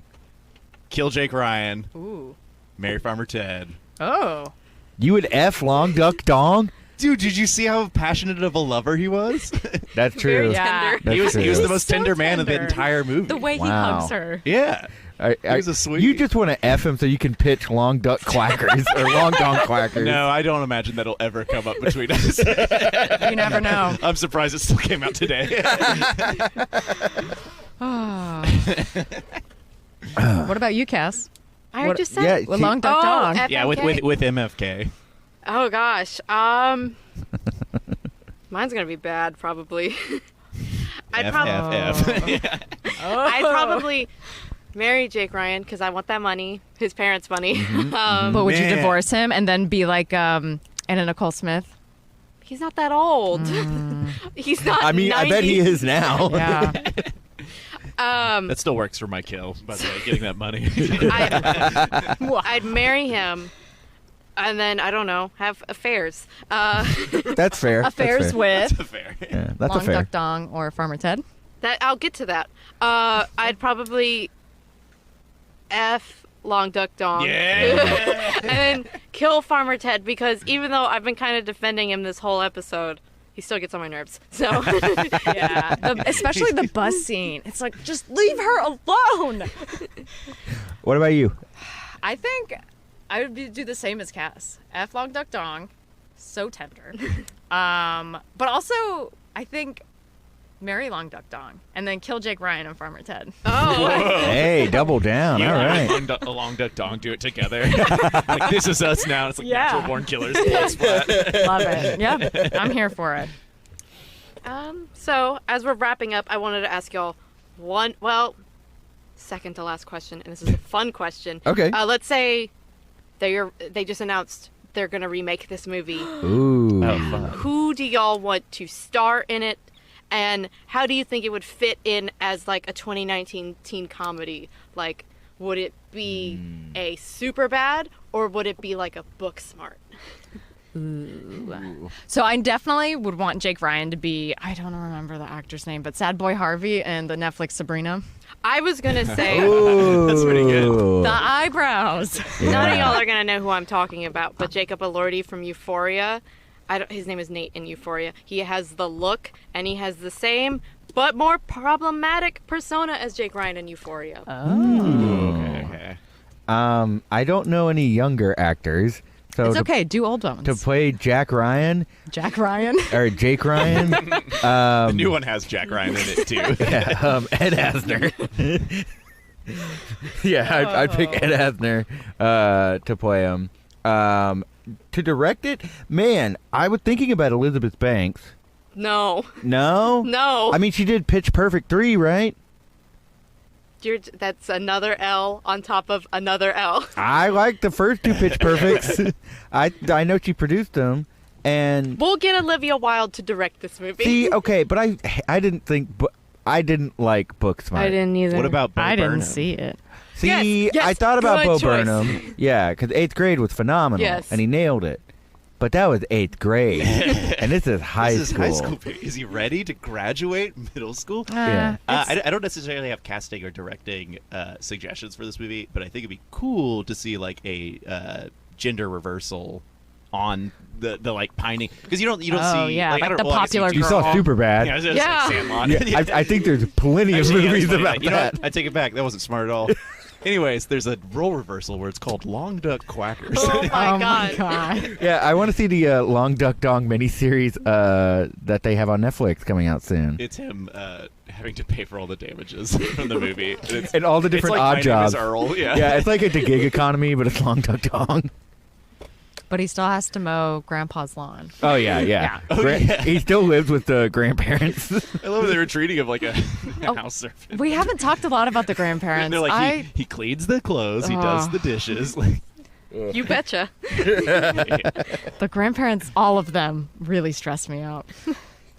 Kill Jake Ryan. ooh, Marry Farmer Ted. oh, You would F Long Duck Dong? Dude, did you see how passionate of a lover he was? That's true. Very Yeah. tender. he was true. the He's most so tender man of the tender. entire movie. the way he Wow. hugs her. Yeah. He was a sweetie. You just want to F him so you can pitch Long Duck Quackers or Long Dong Quackers. No, I don't imagine that'll ever come up between us. You never know. I'm surprised it still came out today. What about you, Cass? I What- just said. Yeah, With Long Duck Oh, Dong. Yeah, with MFK. Oh gosh. Mine's gonna be bad probably. I'd probably marry Jake Ryan because I want that money, his parents' money. But would you Man. divorce him and then be like Anna Nicole Smith? He's not that old. He's not. I mean, 90. I bet he is now. Yeah. That still works for my kill, by the way, getting that money. I'd marry him, and then I don't know, have affairs. That's fair. Affairs with Fair. Yeah, that's Long a fair. Duck Dong or Farmer Ted. That I'll get to that. I'd probably F Long Duck Dong. Yeah. And then kill Farmer Ted because even though I've been kind of defending him this whole episode, he still gets on my nerves. So Yeah. Especially the bus scene. It's like, just leave her alone. What about you? I think I would do the same as Cass. F Long Duck Dong. So tender. But also, I think marry Long Duck Dong and then kill Jake Ryan and Farmer Ted. oh, Hey, double down. All right. A long duck dong do it together. Like, this is us now. It's like Yeah. natural born killers. Blood splat. Love it. Yep. I'm here for it. so as we're wrapping up, I wanted to ask y'all second to last question, and this is a fun question. Okay. Let's say they just announced they're gonna remake this movie. Ooh. Oh, fun. Who do y'all want to star in it, and how do you think it would fit in as like a 2019 teen comedy? Like, would it be a super bad, or would it be like a book smart? So I definitely would want Jake Ryan to be, I don't remember the actor's name, but Sad Boy Harvey in the Netflix Sabrina. I was gonna say Ooh. That's pretty good. The eyebrows. knows? None of y'all are gonna know who I'm talking about, but Jacob Elordi from Euphoria. His name is Nate in Euphoria. He has the look, and he has the same but more problematic persona as Jake Ryan in Euphoria. Okay. I don't know any younger actors. So It's okay. Do old ones. to play Jack Ryan Jack Ryan. or Jake Ryan, The new one has Jack Ryan in it too. yeah, Ed Asner. Yeah, I'd pick Ed Asner to play him. To direct it, man, I was thinking about Elizabeth Banks. No. No? No. I mean, she did Pitch Perfect 3, right? That's another L on top of another L. I like the first two Pitch Perfects. I know she produced them, and We'll get Olivia Wilde to direct this movie. see, okay, but I didn't think, I didn't like Booksmart. I didn't either. What about Bo I didn't Burnham? see it. See, Yes, I thought about good Bo choice. Burnham. Yeah, because 8th grade was phenomenal, Yes. and he nailed it. But that was 8th grade, and this is high This is school. high school. Is he ready to graduate middle school? Yeah. I don't necessarily have casting or directing suggestions for this movie, but I think it'd be cool to see like a gender reversal on the like pining, because you don't Oh, see yeah, like, I like don't- the well, I guess popular You girl. saw Superbad. Yeah, it's Yeah. like Sandlot. Yeah, I think there's plenty of Actually, yeah, movies it's funny. about You know that. what? I take it back. That wasn't smart at all. Anyways, there's a role reversal where it's called Long Duck Quackers. Oh my Oh god. my god. Yeah, I want to see the Long Duck Dong miniseries that they have on Netflix coming out soon. It's him having to pay for all the damages from the movie. It's, And all the it's different like odd My Name jobs. is Earl. Yeah. Yeah, it's like a gig economy, but it's Long Duck Dong. But he still has to mow Grandpa's lawn. Oh, yeah. Yeah. Oh, yeah. He still lives with the grandparents. I love they were treating him like a Oh, house servant. We haven't talked a lot about the grandparents. And they're like, he cleans the clothes, he does the dishes. Like, You betcha. The grandparents, all of them, really stress me out.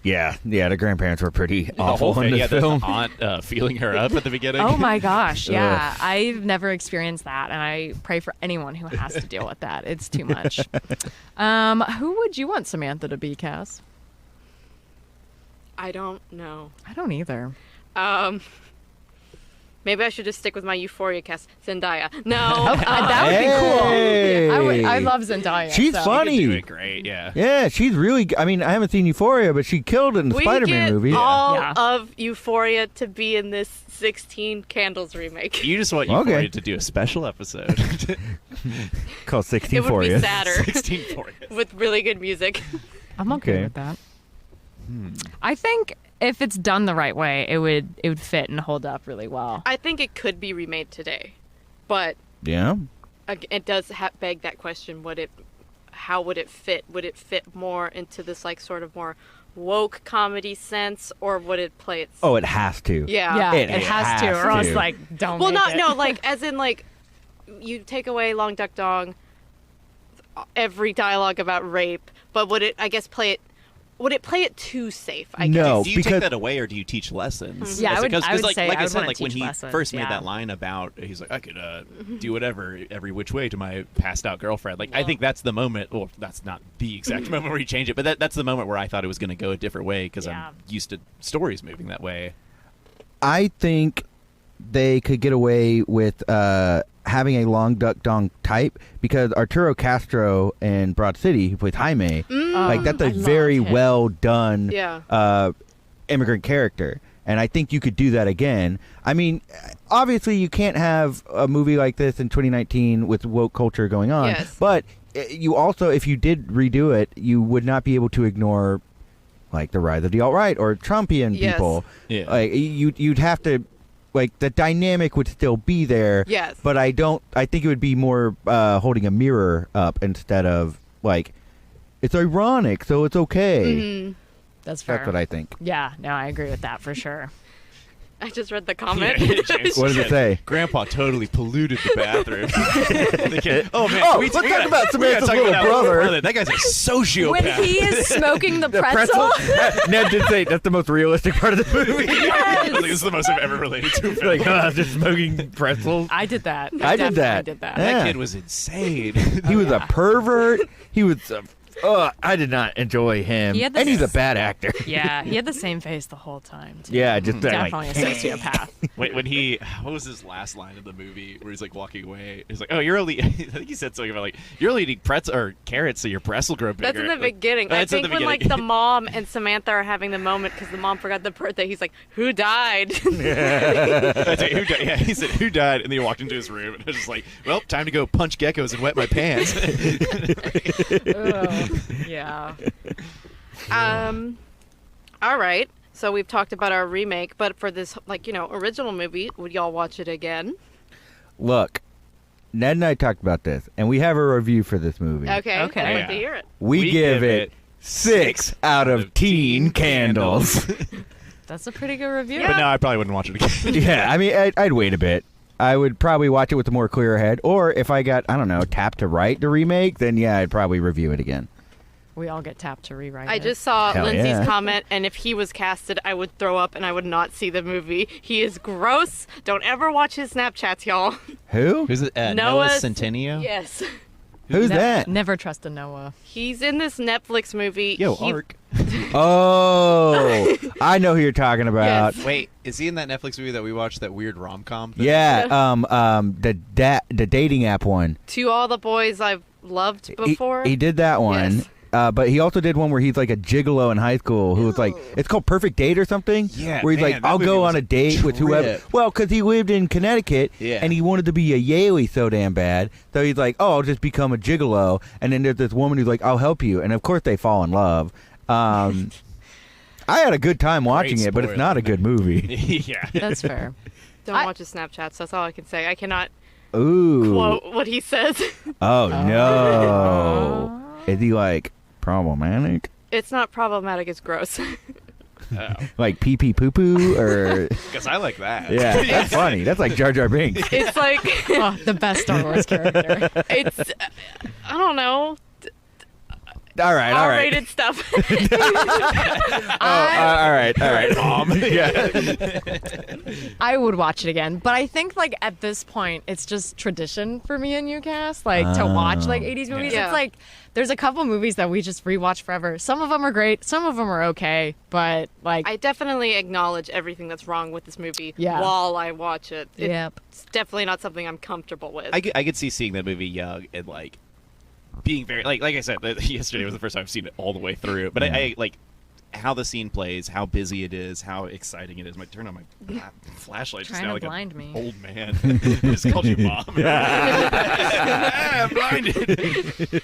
Yeah, the grandparents were pretty the whole awful in thing, this the film. aunt feeling her up at the beginning. Oh my gosh, yeah. I've never experienced that, and I pray for anyone who has to deal with that. It's too much. Who would you want Samantha to be, Cass? I don't know. I don't either. Maybe I should just stick with my Euphoria cast. Zendaya. No. That would be Hey! cool. I love Zendaya. She's so. funny. You could do it great, yeah. Yeah, she's really. I mean, I haven't seen Euphoria, but she killed it in the We Spider-Man get movie. all Yeah. of Euphoria to be in this 16 Candles remake. You just want Okay. Euphoria to do a special episode. Called 16 It would be Euphoria. sadder 16 Euphoria. with really good music. I'm okay Okay. with that. I think if it's done the right way, it would fit and hold up really well. I think it could be remade today, but Yeah. it does beg that question: how would it fit? Would it fit more into this like sort of more woke comedy sense, or would it play its? Oh, it has to. Yeah. Yeah, It it has to, has or else to. like don't. Well, make not it. no, like as in like you take away Long Duck Dong, every dialogue about rape, but would it? I guess play it. Would it play it too safe? I guess. No. Do you because- take that away, or do you teach lessons? Yeah, I would like, say like I I would said, wanna like when teach he lessons, first made yeah. that line about, he's like, I could do whatever every which way to my passed out girlfriend. Like, I think that's the moment. Well, that's not the exact moment where you change it, but that's the moment where I thought it was going to go a different way because Yeah. I'm used to stories moving that way. I think they could get away with having a Long Duck Dong type because Arturo Castro in Broad City, who plays Jaime, like that's a I love very him. well done Yeah. immigrant character. And I think you could do that again. I mean, obviously you can't have a movie like this in 2019 with woke culture going on. Yes. But you also, if you did redo it, you would not be able to ignore like the rise of the alt-right or Trumpian Yes. people. Yeah. Like you'd have to, like the dynamic would still be there. Yes. But I think it would be more holding a mirror up instead of like, it's ironic, so it's okay. Mhm. That's fair. That's what I think. Yeah, no, I agree with that for sure. I just read the comment. James What does it said, say? Grandpa totally polluted the bathroom. Oh man! Oh, we let's gotta- talk about we gotta Samantha's talk little about that brother. That guy's a sociopath. When he is smoking the The pretzel. Ned did say that's the most realistic part of the movie. I think this is the most I've ever related to. a film. Like, just smoking pretzels. I did that. I did that. I did that. Yeah. That kid was insane. He was a pervert. He was I did not enjoy him. He had the And he's a s- bad actor. Yeah, he had the same face the whole time. Too. Yeah, just that, Definitely like, a sociopath. When he, what was his last line in the movie where he's like walking away? He's like, "Oh, you're only," I think he said something about like, "You're only eating pretzel or carrots, so your breasts will grow bigger." That's in the Like, beginning. I that's in think the when like beginning. the mom and Samantha are having the moment because the mom forgot the birthday. He's like, "Who died?" That's it, who died? Yeah, he said, "Who died?" And then he walked into his room and I was just like, "Well, time to go punch geckos and wet my pants." Ugh, yeah. All right. So we've talked about our remake, but for this original movie, would y'all watch it again? Look, Ned and I talked about this, and we have a review for this movie. Okay. Okay. I'd like Yeah. to hear it. We give it 6 out of teen candles. That's a pretty good review. But no, I probably wouldn't watch it again. Yeah, I mean, I'd wait a bit. I would probably watch it with a more clear head, or if I got, I don't know, tapped to write the remake, then yeah, I'd probably review it again. We all get tapped to rewrite I it. just saw Hell Lindsay's yeah. comment, and if he was casted, I would throw up and I would not see the movie. He is gross. Don't ever watch his Snapchats, y'all. Who? Who's it? Noah Noah Centineo? Yes. Who's that? Never trust a Noah. He's in this Netflix movie. Yo, He- Ark. Oh, I know who you're talking about. Yes. Wait, is he in that Netflix movie that we watched, that weird rom-com thing? Yeah, the dating app one. To All the Boys I've Loved Before. He did that one. Yes. But he also did one where he's like a gigolo in high school who was like, it's called Perfect Date or something. Yeah, where he's man, like, that I'll movie go was on a date with whoever. trip. Well, because he lived in Connecticut Yeah. and he wanted to be a Yaley so damn bad. So he's like, oh, I'll just become a gigolo. And then there's this woman who's like, I'll help you. And of course they fall in love. I had a good time watching it, but it's not a good movie. Yeah. That's fair. Don't watch his Snapchats. That's all I can say. I cannot Ooh. quote what he says. Oh, no. Is he like problematic? It's not problematic. It's gross. Like pee pee poo poo or Because I like that. yeah, that's funny. That's like Jar Jar Binks. It's like Oh, the best Star Wars character. it's I don't know. All right, all right. R-rated stuff. All right, Mom. Yeah. I would watch it again, but I think like at this point, it's just tradition for me and you, Cass, like to watch like 80s movies. Yeah. It's like there's a couple movies that we just rewatch forever. Some of them are great, some of them are okay, but like I definitely acknowledge everything that's wrong with this movie Yeah. while I watch it. Yep. It's definitely not something I'm comfortable with. I could see seeing that movie young and like being very like I said yesterday was the first time I've seen it all the way through. But I like how the scene plays, how busy it is, how exciting it is. I turn on my flashlight just Trying now to like blind me. an old man. Just called you mom. I'm blinded.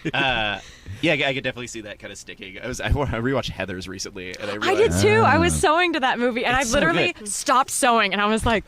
Yeah, I could definitely see that kind of sticking. I rewatched Heathers recently, and I I realized did too. I was sewing to that movie, and It's I so literally good. stopped sewing, and I was like,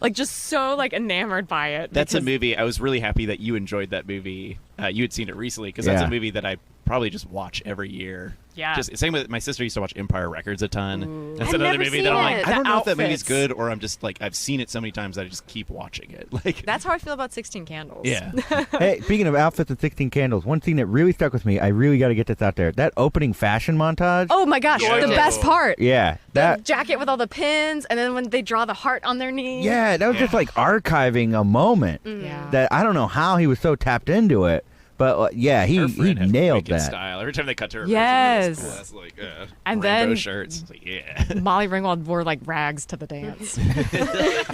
like just so like enamored by it. that's a because- movie. I was really happy that you enjoyed that movie. You had seen it recently because that's Yeah. a movie that I probably just watch every year. Yeah. Just same with my sister used to watch Empire Records a ton. Ooh. That's I've another never movie seen that I'm it. like, The I don't know if that movie's outfits. good or I'm just like I've seen it so many times that I just keep watching it. Like That's how I feel about 16 Candles. yeah. Hey, speaking of outfits and 16 candles, one scene that really stuck with me, I really got to get this out there. That opening fashion montage. Oh my gosh, Gorgeous. the best part. Yeah, The that. jacket with all the pins, and then when they draw the heart on their knee. Yeah, that was just like archiving a moment Yeah. that I don't know how he was so tapped into it, but yeah, Her he friend had nailed wicked that. style. Every time they cut to her, Yes. face, that's like And rainbow then- shirts. It's like, yeah. Molly Ringwald wore like rags to the dance.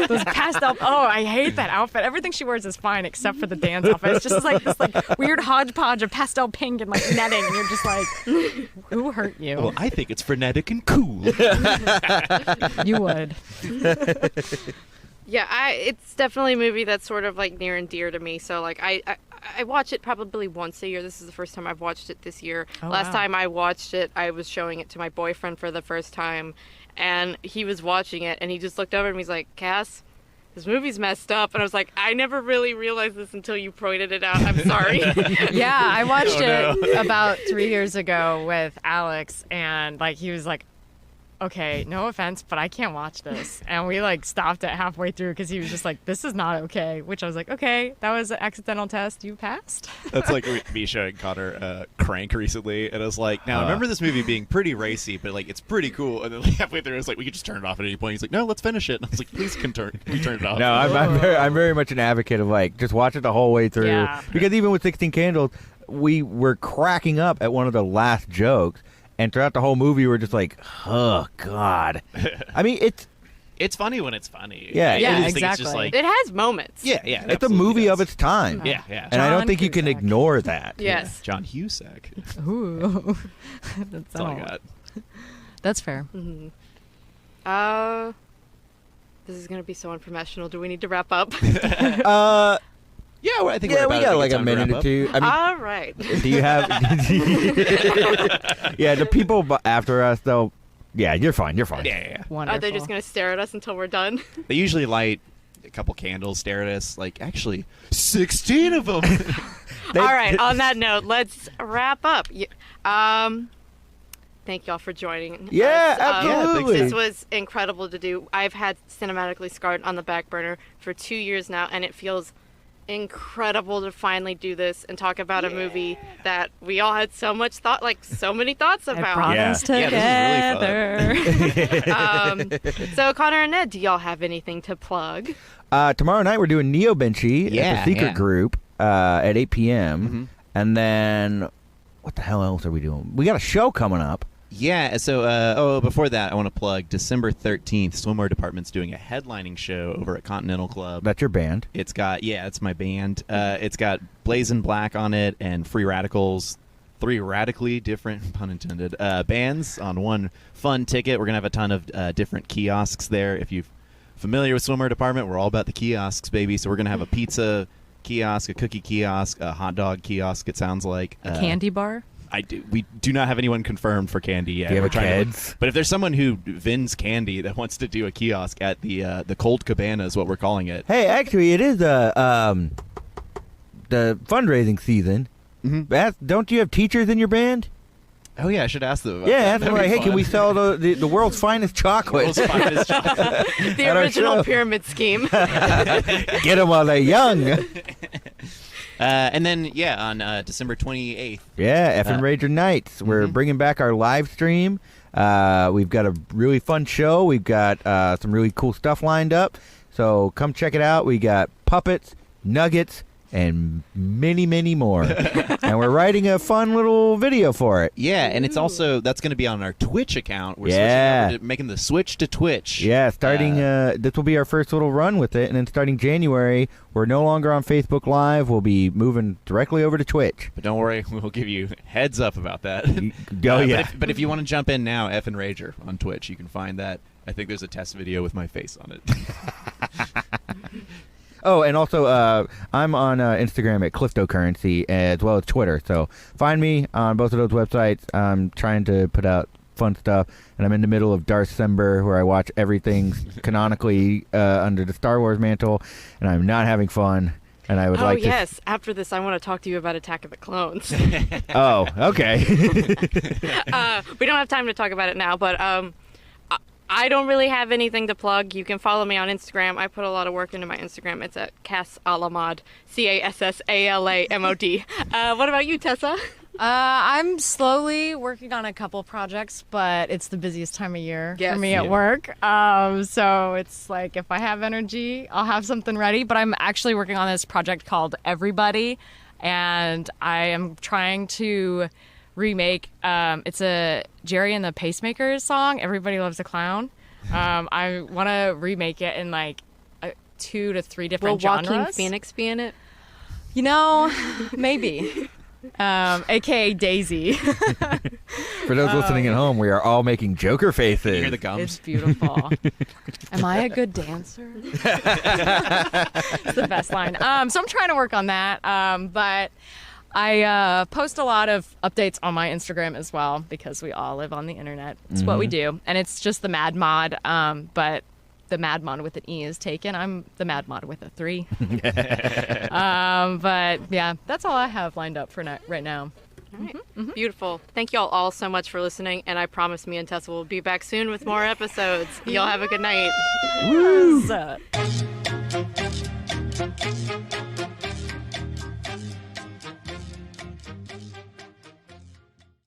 Those pastel. Oh, I hate that outfit. Everything she wears is fine except for the dance outfit. It's just like this like weird hodgepodge of pastel pink and like netting, and you're just like, who hurt you? Well, I think it's frenetic and cool. You would. Yeah, it's definitely a movie that's sort of like near and dear to me. So like I watch it probably once a year. This is the first time I've watched it this year. Oh, Last wow. time I watched it, I was showing it to my boyfriend for the first time, and he was watching it, and he just looked over at me. He's like, "Cass, this movie's messed up." And I was like, "I never really realized this until you pointed it out. I'm sorry." Yeah, I watched Oh, it about 3 years ago with Alex, and like he was like, okay, no offense, but I can't watch this. And we like stopped it halfway through because he was just like, this is not okay. Which I was like, okay, that was an accidental test. You passed. That's like me showing Connor Crank recently, and I was like, now I remember this movie being pretty racy, but like it's pretty cool. And then like, halfway through, I was like, we could just turn it off at any point. He's like, no, let's finish it. And I was like, please can we turn it off? No, I'm very much an advocate of like just watch it the whole way through Yeah. because even with 16 Candles, we were cracking up at one of the last jokes, and throughout the whole movie, we're just like, oh God. I mean, It's funny when it's funny. Yeah, I yeah, just think it's just exactly. like, It has moments. yeah. it's a movie of its time. Yeah, yeah. And I don't John think you can Cusack. ignore that. Yes. John Hughes. Ooh. That's all I got. That's fair. This is going to be so unprofessional. Do we need to wrap up? Yeah, well, I think Yeah, we're we about got like a time to minute wrap or up. two. I mean, All right. do you have? Yeah, the people after us, though. Yeah, you're fine. You're fine. Yeah. Wonderful. Are they just going to stare at us until we're done? They usually light a couple candles, stare at us. Like, actually, 16 of them. All right. On that note, let's wrap up. Thank y'all for joining. Yeah, us. absolutely. This was incredible to do. I've had Cinematically Scarred on the back burner for 2 years now, and it feels incredible to finally do this and talk about a movie that we all had so many thoughts It about. brought Yeah. us Yeah, together. So Conner and Ned, do y'all have anything to plug? Tomorrow night we're doing Neo Benchy at the Secret Group at 8 p.m. And then, what the hell else are we doing? We got a show coming up. Yeah, so, before that, I want to plug December 13th, Swimwear Department's doing a headlining show over at Continental Club. That's your band. It's got, it's my band. It's got Blazing Black on it and Free Radicals. 3 radically different, pun intended, bands on one fun ticket. We're going to have a ton of different kiosks there. If you're familiar with Swimwear Department, we're all about the kiosks, baby. So we're going to have a pizza kiosk, a cookie kiosk, a hot dog kiosk, it sounds like. A candy bar? We do not have anyone confirmed for candy yet. Do you have We're a trying kids? but if there's someone who vends candy that wants to do a kiosk at the Cold Cabana is what we're calling it. Hey, actually, it is the fundraising season. Don't you have teachers in your band? Oh yeah, I should ask them about Yeah, that. ask them That'd like, be hey, can we fun. sell the world's finest chocolate? World's finest chocolate. The At our original show. pyramid scheme. Get them while they're young. And then on December 28th. Yeah, Effin Rager Nights. We're bringing back our live stream. We've got a really fun show. We've got some really cool stuff lined up. So come check it out. We got puppets, nuggets, and many, many more. And we're writing a fun little video for it. Yeah, and it's also that's going to be on our Twitch account. We're Yeah. switching over to making the switch to Twitch. Yeah, starting this will be our first little run with it, and then starting January, we're no longer on Facebook Live. We'll be moving directly over to Twitch. But don't worry, we'll give you heads up about that. Oh yeah, But if you want to jump in now, Effin Rager on Twitch, you can find that. I think there's a test video with my face on it. Oh, and also, I'm on Instagram at Cliftocurrency as well as Twitter. So find me on both of those websites. I'm trying to put out fun stuff, and I'm in the middle of Darthember, where I watch everything canonically under the Star Wars mantle, and I'm not having fun. And I would like to. Yes. After this, I want to talk to you about Attack of the Clones. Oh, okay. We don't have time to talk about it now, but I don't really have anything to plug. You can follow me on Instagram. I put a lot of work into my Instagram. It's at Cass Alamod, CASSALAMOD. What about you, Tessa? I'm slowly working on a couple projects, but it's the busiest time of year Yes. for me at work. So it's like if I have energy, I'll have something ready. But I'm actually working on this project called Everybody, and I am trying to remake. It's a Jerry and the Pacemakers song. Everybody Loves a Clown. I want to remake it in like 2 to 3 different Will genres. Joaquin Phoenix be in it? You know, maybe. AKA Daisy. For those listening at home, we are all making Joker faces. You hear the It's gums? beautiful. Am I a good dancer? It's the best line. So I'm trying to work on that. But I post a lot of updates on my Instagram as well because we all live on the internet. It's what we do. And it's just the Mad Mod. But the Mad Mod with an E is taken. I'm the Mad Mod with a 3. But yeah, that's all I have lined up for right now. All right. Beautiful. Thank you all so much for listening, and I promise me and Tessa will be back soon with more episodes. Y'all have a good night. So-